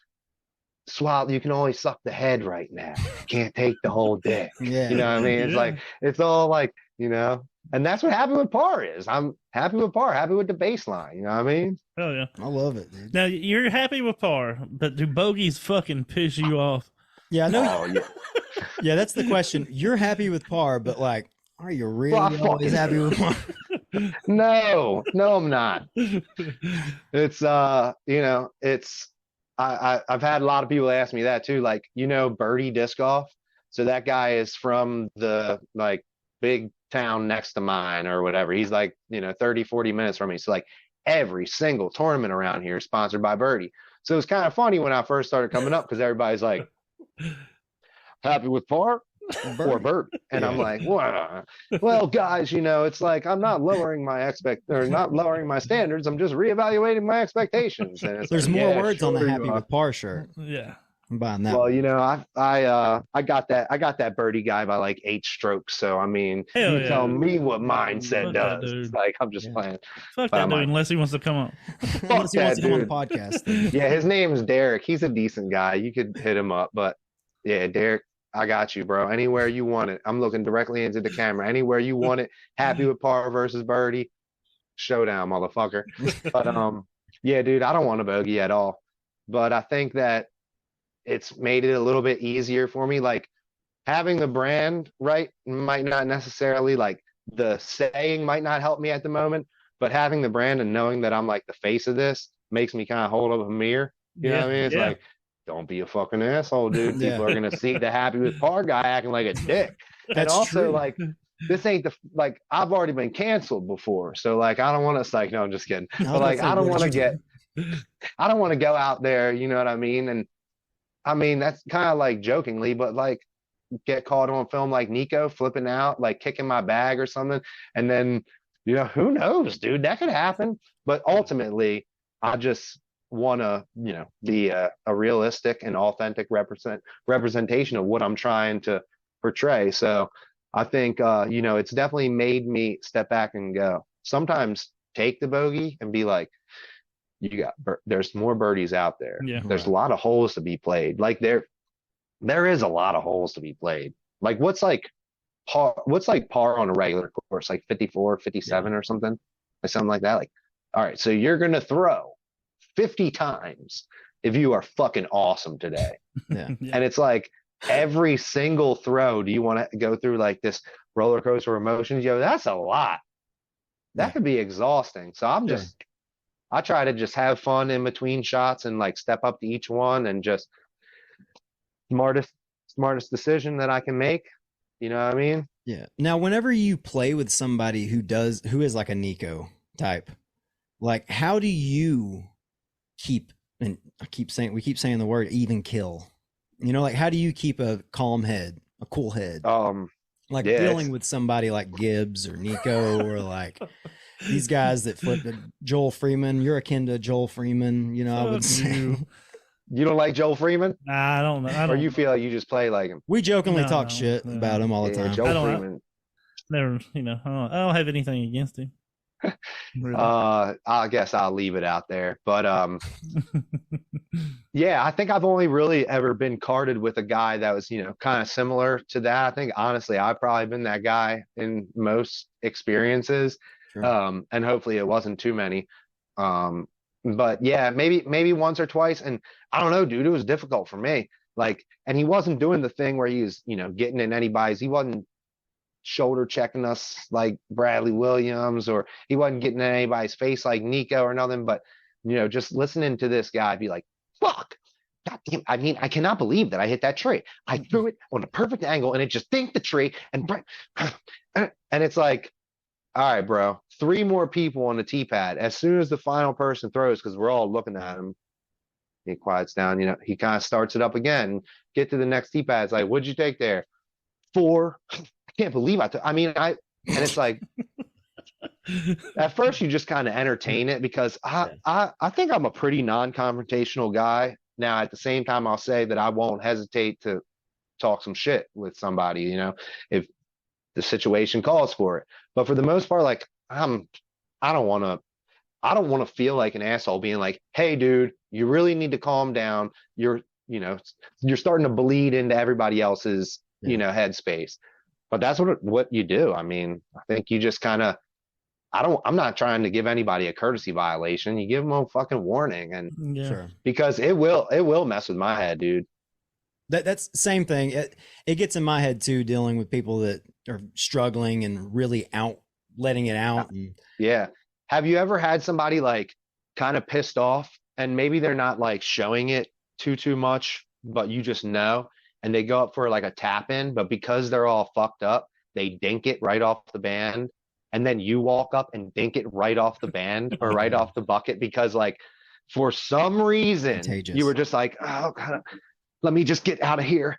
swallow, you can only suck the head right now. You can't take the whole dick. Yeah. You know what I mean? It's like, it's all like, and that's what happy with par is. I'm happy with par, happy with the baseline. You know what I mean? Oh yeah. I love it, dude. Now you're happy with par, but do bogeys fucking piss you off? Yeah, I know. Oh, yeah. Yeah, that's the question. You're happy with par, but like, are you really always happy with par? No, I'm not. It's I've had a lot of people ask me that too, like, Birdie disc golf. So that guy is from the like big town next to mine or whatever. He's like, 30, 40 minutes from me. So like every single tournament around here is sponsored by Birdie. So it's kind of funny when I first started coming up because everybody's like, happy with par or Birdie. And I'm like, well, guys, it's like I'm not lowering my not lowering my standards. I'm just reevaluating my expectations. And there's like, more words on the happy with par shirt. Yeah. I'm buying that. Well, I got that Birdie guy by like 8 strokes. So I mean, tell me what mindset does. It's like I'm just playing. Fuck that dude, unless he wants to come up. Unless he wants to come on the podcast. Yeah, his name is Derek. He's a decent guy. You could hit him up, but yeah, Derek, I got you, bro. Anywhere you want it. I'm looking directly into the camera. Anywhere you want it. Happy with par versus Birdie. Showdown, motherfucker. But Yeah, dude, I don't want a bogey at all. But I think that it's made it a little bit easier for me. Like having the brand right might not necessarily like the saying might not help me at the moment, but having the brand and knowing that I'm like the face of this makes me kind of hold up a mirror. You know what Yeah, I mean? It's yeah. like, don't be a fucking asshole, dude. People Yeah. are gonna see the happy with par guy acting like a dick. And That's also true. like this ain't the like I've already been canceled before. So like I don't want to like no, I'm just kidding. I was But gonna like say, what did you do? I don't want to go out there, you know what I mean? And I mean that's kind of like jokingly, but like get caught on film like Nico flipping out, like kicking my bag or something. And then, who knows, dude, that could happen. But ultimately, I just want to, be a realistic and authentic representation of what I'm trying to portray. So I think, it's definitely made me step back and go, sometimes take the bogey and be like, there's more birdies out there. Yeah. There's a Right. lot of holes to be played. Like there is a lot of holes to be played. Like what's like par on a regular course, like 54, 57 or something, or something like that. Like, all right, so you're gonna throw 50 times if you are fucking awesome today. Yeah. Yeah. And it's like every single throw, do you want to go through like this roller coaster of emotions? That's a lot. That Yeah. could be exhausting. So Sure. I try to just have fun in between shots and like step up to each one and just smartest decision that I can make. You know what I mean? Yeah. Now, whenever you play with somebody who is like a Nico type, like how do you keep, and we keep saying the word even kill, like how do you keep a calm head, a cool head, like Yeah, dealing with somebody like Gibbs or Nico or like these guys that flip Joel Freeman? You're akin to Joel Freeman, I would Fuck say. you. you don't like Joel Freeman, Nah, I don't know. I or don't. you feel like you just play like him? We jokingly talk No, shit no. about him all the Yeah, time. I Joel don't- Freeman. Never. I don't have anything against him. Really. I guess I'll leave it out there. But yeah, I think I've only really ever been carded with a guy that was, kind of similar to that. I think honestly, I've probably been that guy in most experiences. Sure. And hopefully it wasn't too many. But yeah, maybe once or twice. And I don't know, dude, it was difficult for me. Like, and he wasn't doing the thing where he was, getting in anybody's. He wasn't shoulder checking us like Bradley Williams, or he wasn't getting in anybody's face like Nico or nothing. But just listening to this guy be like, "Fuck, God damn, I mean, I cannot believe that I hit that tree. I threw it on a perfect angle and it just dinked the tree." And it's like, all right, bro, 3 more people on the tee pad. As soon as the final person throws, because we're all looking at him, he quiets down. He kind of starts it up again. Get to the next tee pad. It's like, what'd you take there? 4. I can't believe and it's like, at first you just kind of entertain it because I think I'm a pretty non-confrontational guy. Now, at the same time, I'll say that I won't hesitate to talk some shit with somebody, if the situation calls for it. But for the most part, like I don't want to feel like an asshole being like, "Hey, dude, you really need to calm down. You're starting to bleed into everybody else's, headspace." But that's what you do. I mean, I think you just kind of, I'm not trying to give anybody a courtesy violation. You give them a fucking warning, and Yeah. Sure. because it will mess with my head, dude. That's the same thing. It gets in my head too, dealing with people that are struggling and really letting it out. And Yeah. Have you ever had somebody like kind of pissed off and maybe they're not like showing it too much, but you just know, and they go up for like a tap in, but because they're all fucked up, they dink it right off the band. And then you walk up and dink it right off the band or right off the bucket because like for some reason Contagious. you were just like, "Oh God, let me just get out of here."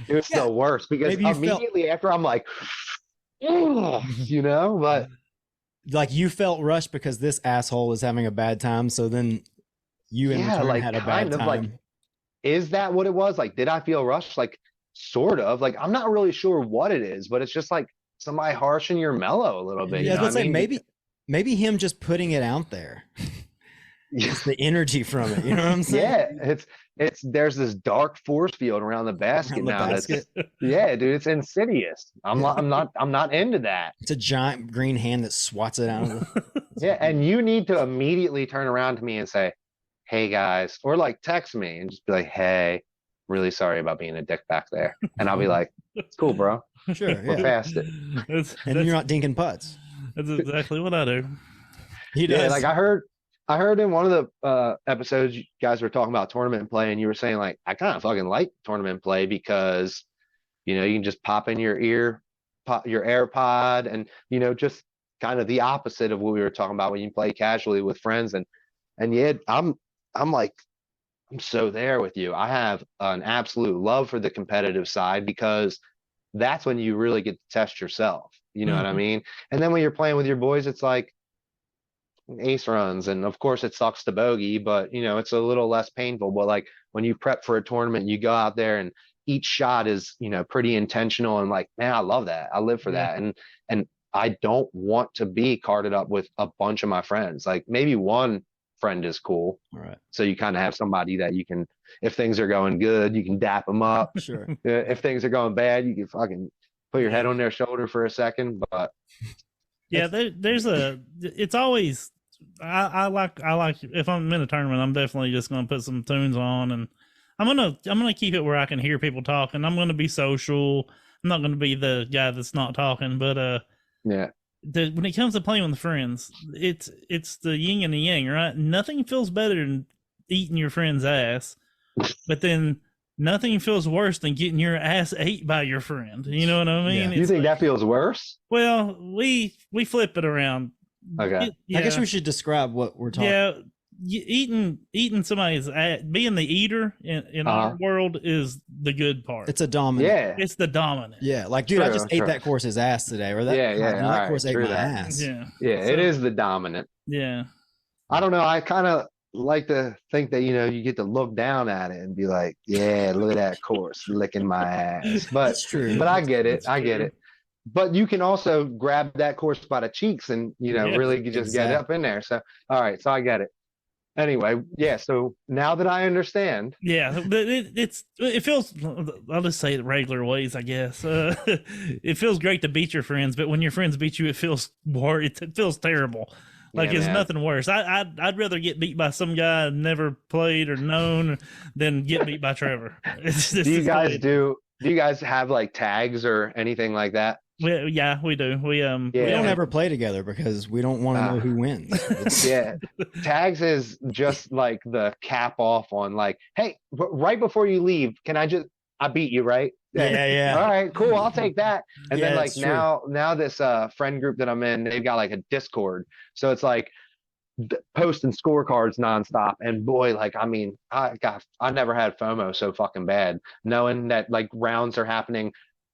It was the worst because Maybe you immediately after I'm like, "Ugh," but like you felt rushed because this asshole is having a bad time. So then you in return like had a bad kind of time. like, is that what it was? Like, did I feel rushed? Like, sort of. Like, I'm not really sure what it is, but it's just like somebody harshing your mellow a little bit. Yeah, you know let's what I say mean? maybe him just putting it out there. Just the energy from it. You know what I'm saying? Yeah, there's this dark force field around the basket Around the now. basket. Yeah, dude, it's insidious. I'm not into that. It's a giant green hand that swats it out of the Yeah, and you need to immediately turn around to me and say, "Hey guys," or like text me and just be like, "Hey, really sorry about being a dick back there," and I'll be like, "It's cool, bro. Sure, We're yeah. past it." And you're not dinking putts. That's exactly what I do. He Yeah, does. like I heard in one of the episodes you guys were talking about tournament play, and you were saying like, I kind of fucking like tournament play because you can just pop in pop your AirPod, and just kind of the opposite of what we were talking about when you play casually with friends, and yeah, I'm like I'm so there with you. I have an absolute love for the competitive side because that's when you really get to test yourself. You know what I Mhm. mean? And then when you're playing with your boys, it's like ace runs, and of course it sucks to bogey, but it's a little less painful. But like when you prep for a tournament, you go out there and each shot is pretty intentional, and like, man, I love that. I live for Yeah. that. And I don't want to be carded up with a bunch of my friends. Like maybe one friend is cool, All right. so you kind of have somebody that you can, if things are going good, you can dap them up. Sure. If things are going bad, you can fucking put your Yeah. head on their shoulder for a second. But Yeah, it's always I like if I'm in a tournament, I'm definitely just gonna put some tunes on, and I'm gonna keep it where I can hear people talking. I'm gonna be social. I'm not gonna be the guy that's not talking, but yeah, when it comes to playing with friends, it's the yin and the yang, right? Nothing feels better than eating your friend's ass, but then nothing feels worse than getting your ass ate by your friend. You know what I mean? Yeah. you It's think like, that feels worse? well, we flip it around. Okay. I guess we should describe what we're talking. Yeah, eating somebody's being the eater in our world is the good part. It's a dominant. Yeah. It's the dominant. Yeah, like dude, I True, just ate true. that course's ass today, or that Yeah, all that right, course ate true my that. ass. Yeah, Yeah, So- it is the dominant. Yeah, I don't know. I kind of like to think that, you get to look down at it and be like, yeah, look at that course licking my ass. But That's true. but I get it. That's I get true. it. But you can also grab that course by the cheeks and, Yeah, really just get up in there. So, all right. So I get it. Anyway, yeah. So now that I understand, yeah. But it feels. I'll just say it regular ways, I guess. It feels great to beat your friends, but when your friends beat you, it feels it feels terrible. Like Yeah, it's man. nothing worse. I'd rather get beat by some guy I've never played or known than get beat by Trevor. do you guys have like tags or anything like that? Yeah, we do. We Yeah. We don't ever play together because we don't want to know who wins. Yeah, tags is just like the cap off on like, hey, right before you leave, I beat you, right? Yeah. All right, cool. I'll take that. And Yeah, then like it's true. now this friend group that I'm in, they've got like a Discord. So it's like posting scorecards nonstop. And boy, like I mean, I never had FOMO so fucking bad, knowing that like rounds are happening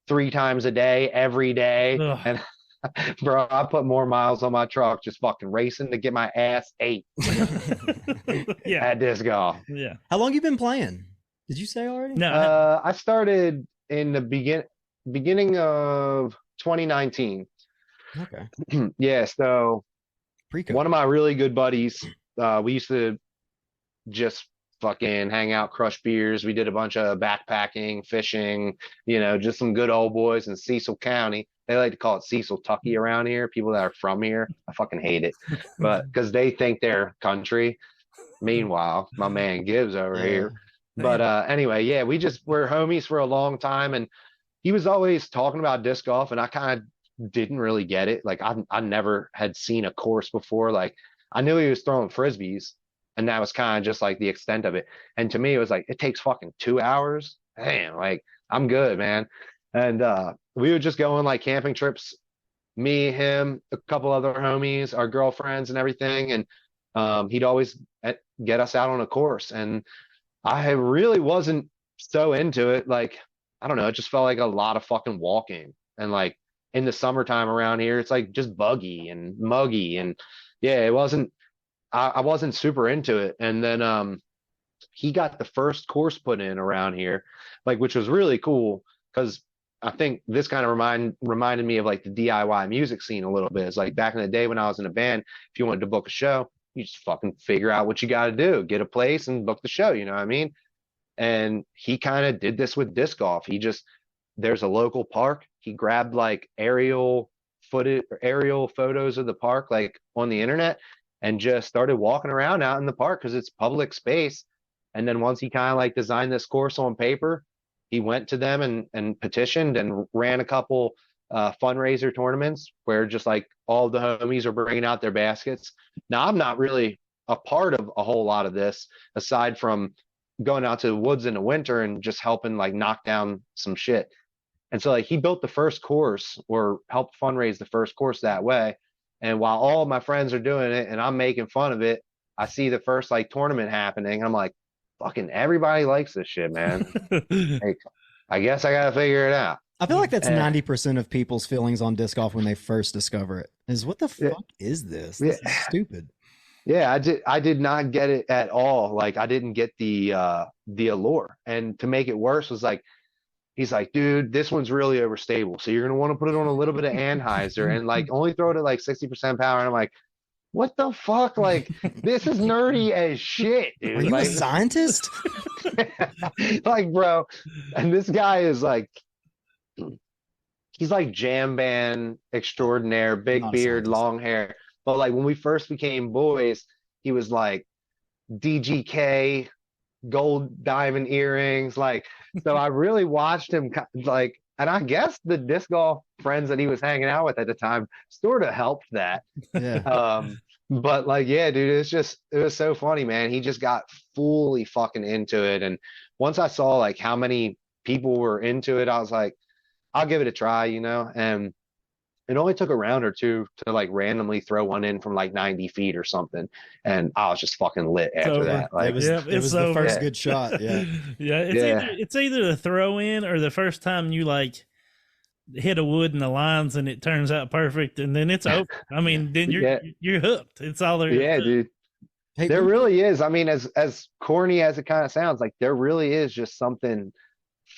3 times a day, every day. Ugh. And bro, I put more miles on my truck just fucking racing to get my ass ate Yeah, at disc golf. yeah. How long you been playing? Did you say already? No, I started in the beginning of 2019. Okay. Yeah, so Pre-COVID. one of my really good buddies, we used to just fucking hang out, crush beers. We did a bunch of backpacking, fishing, just some good old boys in Cecil County. They like to call it Cecil Tucky around here. People that are from here, I fucking hate it, but because they think they're country. Meanwhile, my man Gibbs over here. But anyway, yeah, we're homies for a long time, and he was always talking about disc golf, and I kind of didn't really get it. Like I never had seen a course before. Like I knew he was throwing frisbees, and that was kind of just like the extent of it. And to me, it was like it takes fucking 2 hours. Damn, like I'm good, man. And we would just go on like camping trips, me, him, a couple other homies, our girlfriends, and everything. And he'd always get us out on a course, and I really wasn't so into it. Like, I don't know, it just felt like a lot of fucking walking. And like in the summertime around here, it's like just buggy and muggy. And yeah, I wasn't super into it. And then he got the first course put in around here, like, which was really cool because I think this kind of reminded me of like the DIY music scene a little bit. It's like back in the day when I was in a band, if you wanted to book a show, you just fucking figure out what you got to do, get a place and book the show. You know what I mean? And he kind of did this with disc golf. There's a local park. He grabbed like aerial footage, aerial photos of the park like on the internet, and just started walking around out in the park because it's public space. And then once he kind of like designed this course on paper, he went to them and petitioned and ran a couple fundraiser tournaments where just like all the homies are bringing out their baskets. Now I'm not really a part of a whole lot of this aside from going out to the woods in the winter and just helping like knock down some shit. And so like he built the first course or helped fundraise the first course that way. And while all my friends are doing it and I'm making fun of it, I see the first like tournament happening. I'm like, fucking everybody likes this shit, man. Like, I guess I gotta figure it out. I feel like that's 90% of people's feelings on disc golf when they first discover it. Is what the fuck is this? This is stupid. Yeah, I did not get it at all. Like I didn't get the allure. And to make it worse was like he's like, dude, this one's really overstable. So you're gonna want to put it on a little bit of Anheuser and like only throw it at like 60% power. And I'm like, what the fuck? Like, this is nerdy as shit, dude. Are you like, a scientist? like, bro, and this guy is like, he's like jam band extraordinaire, big beard, long hair. But like when we first became boys, he was like DGK, gold diamond earrings. Like, so I really watched him like, and I guess the disc golf friends that he was hanging out with at the time sort of helped that. Yeah. But like, yeah, dude, it was so funny, man. He just got fully fucking into it. And once I saw like how many people were into it, I was like, I'll give it a try, you know? And it only took a round or two to like randomly throw one in from like 90 feet or something. And I was just fucking lit after that. Like, it was the first good shot. Yeah. Yeah. It's either the throw in or the first time you like hit a wood in the lines and it turns out perfect and then it's over. I mean, then you're hooked. It's all there. Yeah, dude. Hey, there really is. I mean, as corny as it kind of sounds, like there really is just something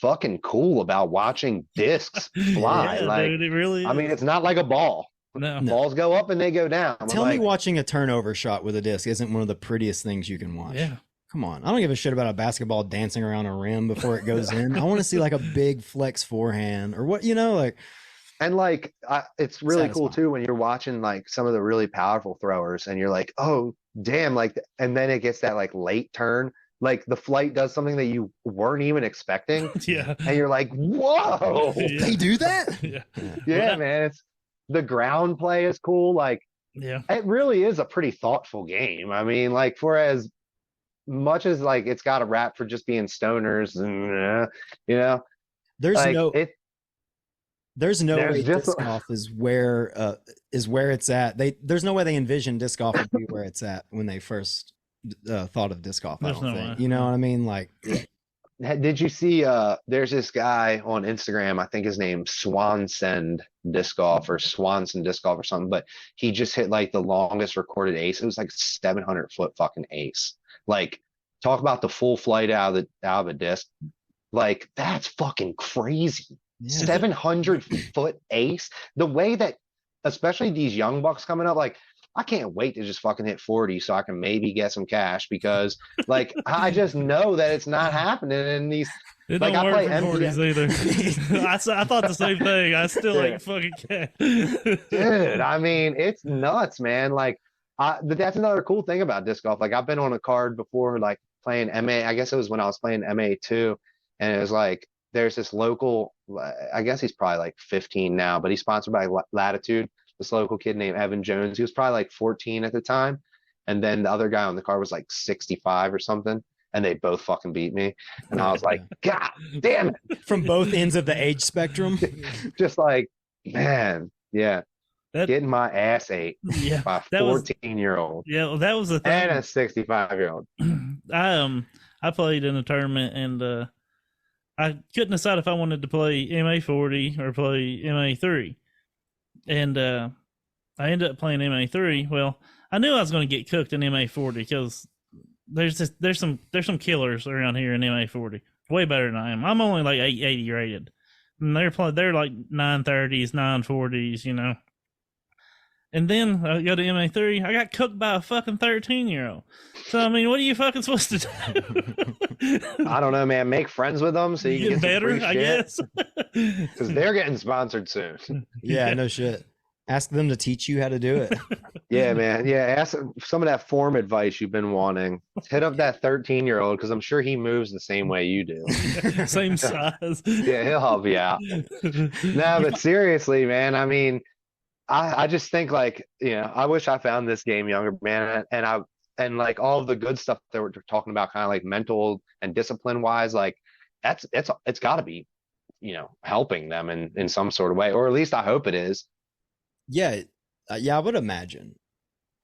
fucking cool about watching discs fly. Yeah, like, dude, it really is. I mean, it's not like a ball. No. Balls go up and they go down. Tell me watching a turnover shot with a disc isn't one of the prettiest things you can watch. Yeah. Come on. I don't give a shit about a basketball dancing around a rim before it goes in. I want to see like a big flex forehand or what, you know, like. And like, it's really cool too when you're watching like some of the really powerful throwers and you're like, oh, damn. Like, and then it gets that like late turn. Like the flight does something that you weren't even expecting. Yeah. And you're like, whoa. Yeah. They do that? Yeah, man. It's the ground play is cool. Like, yeah, it really is a pretty thoughtful game. I mean, like for as much as like it's got a rap for just being stoners and you know, there's like, there's no way disc golf is where it's at. There's no way they envisioned disc golf would be where it's at when they first thought of disc golf. I don't think. You know what I mean? Like, did you see? There's this guy on Instagram. I think his name's Swanson Disc Golf or Swanson Disc Golf or something. But he just hit like the longest recorded ace. It was like 700-foot fucking ace. Like, talk about the full flight out of a disc. Like, that's fucking crazy. Yeah. 700-foot ace. The way that, especially these young bucks coming up, like, I can't wait to just fucking hit 40 so I can maybe get some cash because, like, I just know that it's not happening in these. It like, don't I play work for 40s either. I thought the same thing. I still ain't fucking cash. Dude, I mean, it's nuts, man. Like, that's another cool thing about disc golf. Like, I've been on a card before, like playing MA. I guess it was when I was playing MA2, and it was like there's this local. I guess he's probably like 15 now, but he's sponsored by Latitude. This local kid named Evan Jones. He was probably like 14 at the time, and then the other guy on the card was like 65 or something. And they both fucking beat me, and I was like, God damn it! From both ends of the age spectrum, just like, man, yeah. Getting my ass ate by a 14-year-old. Yeah, well, that was the thing. And a 65-year-old. I played in a tournament and I couldn't decide if I wanted to play MA40 or play MA3. And I ended up playing MA3. Well, I knew I was going to get cooked in MA40 because there's some killers around here in MA40. Way better than I am. I'm only like 880 rated. And they're like 930s, 940s, you know. And then I go to MA3. I got cooked by a fucking 13-year-old. So, I mean, what are you fucking supposed to do? I don't know, man. Make friends with them so you can get better, I guess. Because they're getting sponsored soon. Yeah, no shit. Ask them to teach you how to do it. Yeah, man. Yeah, ask some of that form advice you've been wanting. Hit up that 13-year-old because I'm sure he moves the same way you do. Same size. Yeah, he'll help you out. No, but seriously, man. I mean, I just think like, I wish I found this game younger, man. And like all of the good stuff that we're talking about, kind of like mental and discipline wise, like it's got to be, helping them in some sort of way, or at least I hope it is. Yeah, I would imagine.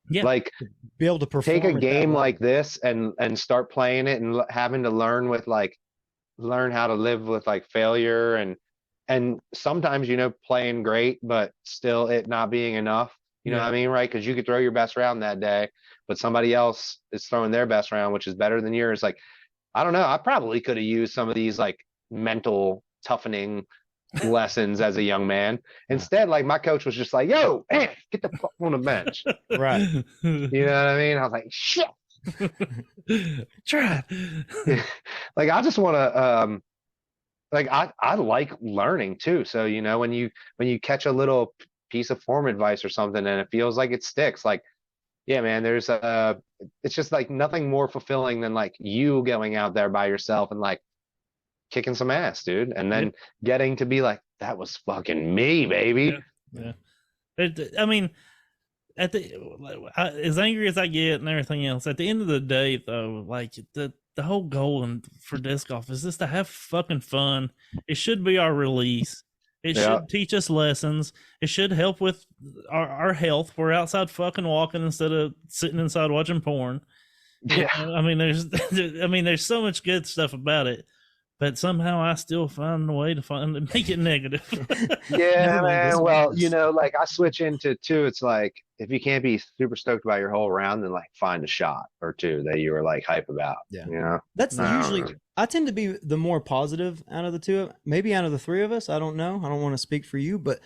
Yeah, like be able to perform take a game like this and start playing it and having to learn how to live with like failure and sometimes playing great but still it not being enough. You know what I mean, right? Because you could throw your best round that day, but somebody else is throwing their best round, which is better than yours. Like, I don't know. I probably could have used some of these like mental toughening lessons as a young man. Instead, like my coach was just like, "Yo, man, get the fuck on the bench." Right. You know what I mean? I was like, "Shit." Try. Like I just want to like I like learning too. So, when you catch a little piece of form advice or something and it feels like it sticks, like, yeah, man, it's just like nothing more fulfilling than like you going out there by yourself and like kicking some ass, dude, and then getting to be like, that was fucking me, baby. Yeah. I mean, as angry as I get and everything else, at the end of the day, though, like the whole goal for disc golf is just to have fucking fun. It should be our release. It should teach us lessons. It should help with our health. We're outside fucking walking instead of sitting inside watching porn. Yeah. I mean, there's so much good stuff about it. But somehow I still find a way to make it negative. Yeah, man. Well, like I switch into two. It's like if you can't be super stoked about your whole round, then like find a shot or two that you were like hype about. Yeah, that's usually. I tend to be the more positive out of the two. Maybe out of the three of us. I don't know. I don't want to speak for you, but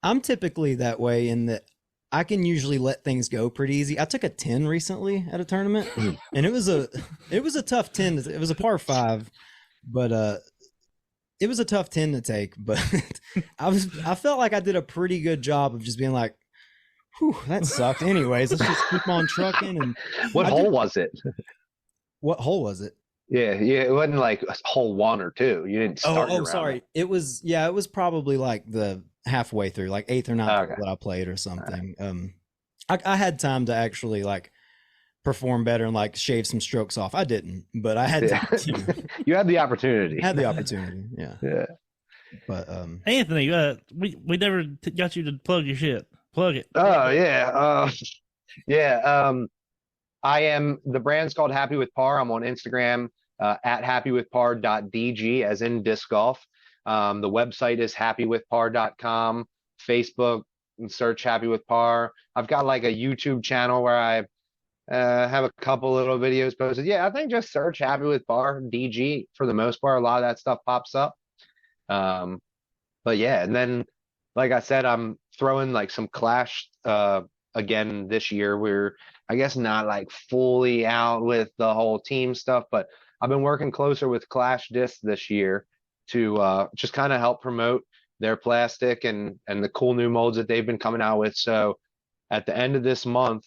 I'm typically that way in that I can usually let things go pretty easy. I took a 10 recently at a tournament, and it was a tough 10. It was a par 5. But it was a tough 10 to take, but I felt like I did a pretty good job of just being like, whew, that sucked. Anyways, let's just keep on trucking. And what hole was it? What hole was it? Yeah, it wasn't like hole 1 or 2. You didn't start. Oh, sorry. It was probably like the halfway through, like 8th or 9th that I played or something. I had time to actually like perform better and like shave some strokes off. I didn't, but I had to. You had the opportunity. Yeah. But Anthony, we never got you to plug your shit. Plug it. Oh yeah. I am, the brand's called Happy with Par. I'm on Instagram at happywithpar.dg as in disc golf. The website is happywithpar.com. Facebook, and search Happy with Par. I've got like a YouTube channel where I have a couple little videos posted. Yeah, I think just search Happy with Par DG for the most part. A lot of that stuff pops up. But yeah, and then like I said, I'm throwing like some Clash again this year. We're, I guess, not like fully out with the whole team stuff, but I've been working closer with Clash Disc this year to just kind of help promote their plastic and the cool new molds that they've been coming out with. So at the end of this month,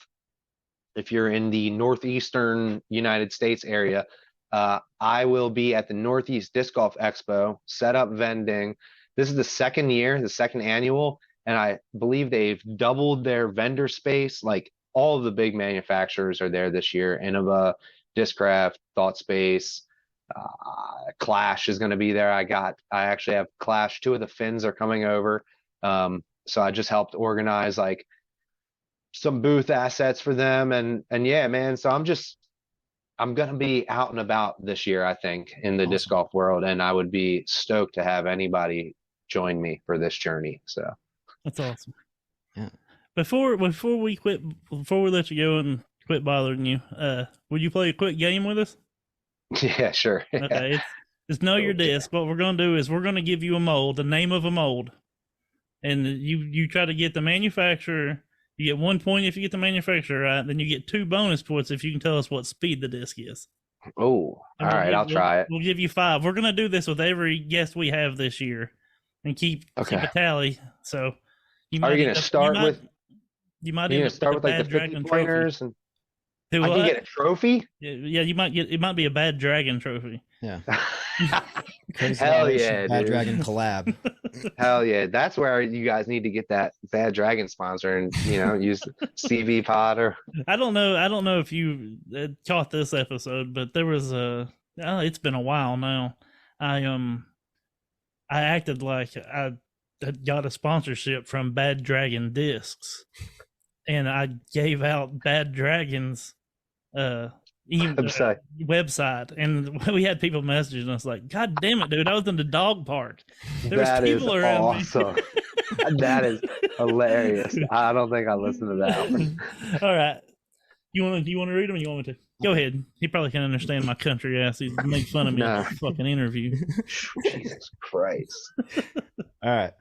if you're in the northeastern United States area, I will be at the Northeast Disc Golf Expo, set up vending. This is the second year, the second annual, and I believe they've doubled their vendor space. Like all of the big manufacturers are there this year. Innova, Discraft, ThoughtSpace, Clash is going to be there. I actually have Clash. 2 of the Finns are coming over. So I just helped organize like some booth assets for them. And yeah, man. So I'm going to be out and about this year, I think, in the disc golf world. And I would be stoked to have anybody join me for this journey. So that's awesome. Yeah. Before we let you go and quit bothering you, would you play a quick game with us? Yeah, sure. Okay. It's know your disc. What we're going to do is we're going to give you a mold, the name of a mold. And you try to get the manufacturer. You get 1 point if you get the manufacturer right. Then you get 2 bonus points if you can tell us what speed the disc is. Oh, all right. I'll try it. We'll give you 5. We're going to do this with every guest we have this year and keep a tally. So You Are might you end gonna up, start with? you might You end gonna up with start a with like the bad 50 dragon trophy. pointers, and Do I can what? get a trophy. Yeah, you might get. It might be a bad dragon trophy. Yeah. Crazy Hell violation, yeah, Bad dude. Dragon collab. Hell yeah. That's where you guys need to get that Bad Dragon sponsor and, use CV Pod or. I don't know. I don't know if you caught this episode, but there was a. Oh, it's been a while now. I acted like I had got a sponsorship from Bad Dragon Discs, and I gave out Bad Dragon's website, and we had people messaging us like, "God damn it, dude! I was in the dog park. There was That is people around awesome. me." That is hilarious. I don't think I listened to that one. All right. Do you want to read them? Or you want me to? Go ahead. He probably can understand my country ass. He's made fun of me in Nah. the fucking interview. Jesus Christ. All right.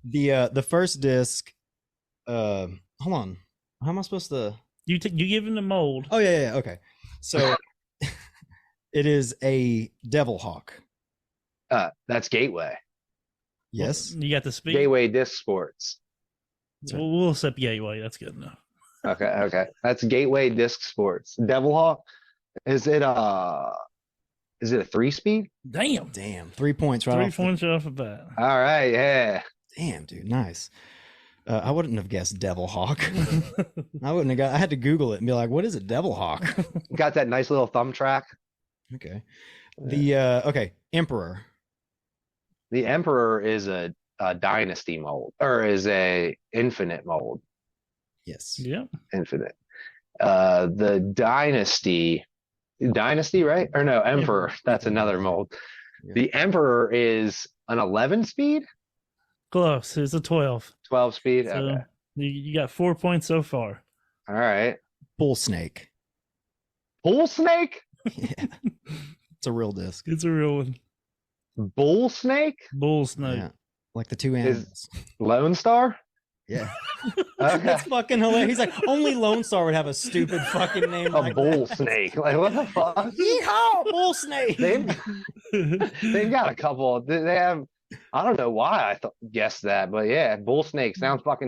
The first disc. Hold on. How am I supposed to? You give him the mold. Oh yeah. Okay. So it is a devil hawk. That's Gateway. Yes. You got the speed. Gateway Disc Sports. We'll accept Gateway. That's good enough. Okay. That's Gateway Disc Sports. Devil Hawk. Is it a 3-speed? Damn. 3 points right 3 off. points off the bat. All right, yeah. Damn, dude, nice. I wouldn't have guessed devil hawk. I wouldn't have got. I had to Google it and be like, "What is a devil hawk?" Got that nice little thumb track. Okay. Okay, Emperor. The Emperor is a dynasty mold, or is a infinite mold. Yes. Yeah. Infinite. The dynasty, right? Or no, Emperor. That's another mold. Yeah. The Emperor is an 11 speed, Close. It's a 12. 12 speed. So Okay. you got 4 points so far. All right. Bull snake. Bull snake. Yeah. It's a real disc. It's a real one. Bull snake. Bull snake. Yeah. Like the two animals. Lone Star. Yeah. Okay. That's fucking hilarious. He's like, only Lone Star would have a stupid fucking name A like bull that. snake. Like what the fuck? Yeehaw, bull snake. They've got a couple. They have. I don't know why I guessed that, but yeah, bull snake sounds like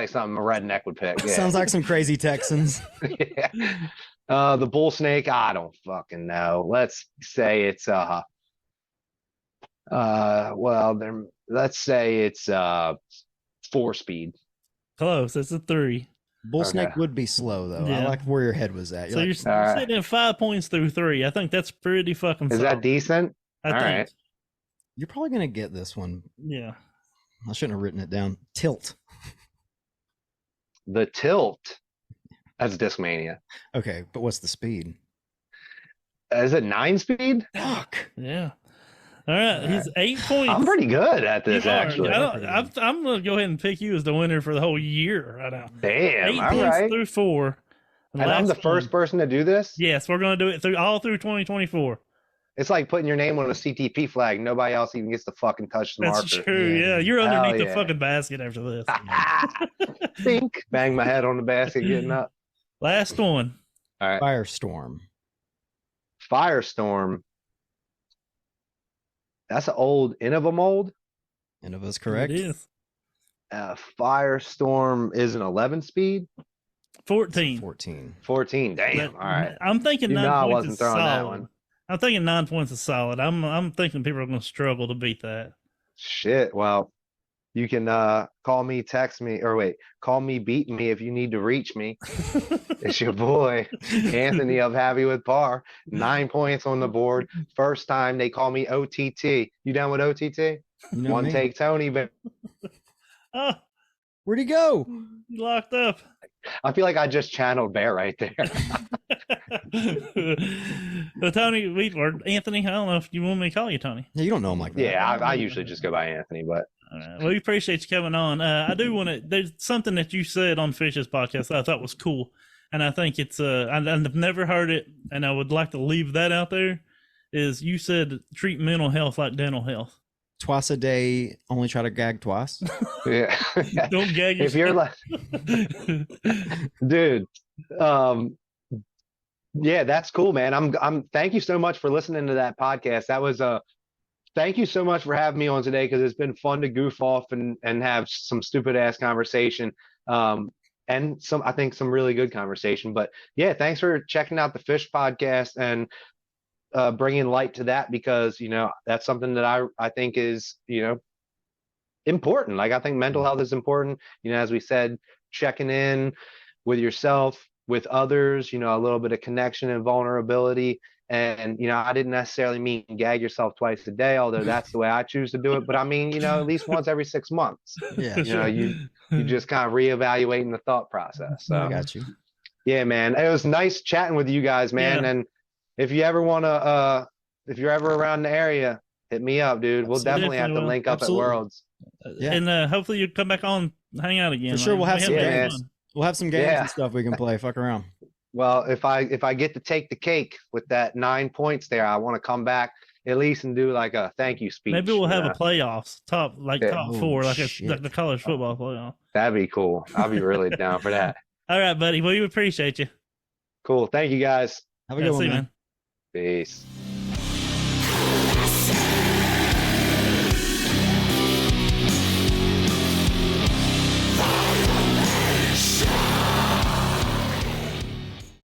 something a redneck would pick. Yeah. Sounds like some crazy Texans. Yeah. The bull snake. I don't fucking know. Let's say it's let's say it's 4-speed. Close. It's a 3. Bull snake Okay. would be slow though. Yeah. I like where your head was at. So You're you're like, All right. sitting at 5 points through 3. I think that's pretty fucking Is solid. that decent? I All think. right. you're probably gonna get this one. Yeah. I shouldn't have written it down. Tilt. The tilt. That's Discmania. Okay, but what's the speed? Is it 9-speed? Fuck. Yeah. All right. All He's 8 points. I'm pretty good at You this, are. actually. I'm going to go ahead and pick you as the winner for the whole year right now. Damn. 8 All points right. through 4. And I'm the Last first one. person to do this. Yes, we're going to do it through 2024. It's like putting your name on a CTP flag. Nobody else even gets to fucking touch the That's marker. true. Yeah. Yeah, you're Hell underneath the yeah. fucking basket after this. Think. Bang my head on the basket, getting up. Last one. All right. Firestorm. Firestorm. That's an old Innova mold. And of us correct. It is Firestorm is an 11-speed. 14. 14. 14. Damn. But All right. I'm thinking You 9 know I points wasn't is throwing that solid. one. I'm thinking 9 points is solid. I'm thinking people are going to struggle to beat that. Shit. Well, you can call me, text me, or wait, call me, beat me if you need to reach me. It's your boy, Anthony of Happy with Par. 9 points on the board. First time they call me OTT. You down with OTT? You know One me. take Tony, but Oh, Where'd he go? you locked up. I feel like I just channeled Bear right there. But Tony, or Anthony, I don't know if you want me to call you Tony. Yeah, you don't know him like that. Yeah, I usually just go by Anthony, but All right. Well, we appreciate you coming on. I do want to. There's something that you said on Fish's podcast that I thought was cool, and I think it's. I've never heard it, and I would like to leave that out there. Is you said treat mental health like dental health. Twice a day, only try to gag twice. yeah. Don't gag If you're like, dude, yeah, that's cool, man. I'm thank you so much for listening to that podcast. That was thank you so much for having me on today because it's been fun to goof off and have some stupid ass conversation. And I think some really good conversation. But yeah, thanks for checking out the Fish podcast and bringing light to that because, that's something that I think is, important. Like I think mental health is important. As we said, checking in with yourself, with others, a little bit of connection and vulnerability. And, I didn't necessarily mean gag yourself twice a day, although that's the way I choose to do it. But I mean, at least once every 6 months, Yeah, you just kind of reevaluating the thought process. So I got you. yeah, man, it was nice chatting with you guys, man. Yeah. And if you ever want to, if you're ever around the area, hit me up, dude. We'll definitely have to link up Absolutely. at Worlds. Yeah. And hopefully you come back on, hang out again. For sure, we'll have some games. Fun. We'll have some games and stuff we can play. Fuck around. Well, if I get to take the cake with that 9 points there, I want to come back at least and do like a thank you speech. Maybe we'll have a playoffs top Yeah. four, like the college football playoff. That'd be cool. I'll be really down for that. All right, buddy. Well, we appreciate you. Cool. Thank you guys. Have a good one, See you, man. Peace.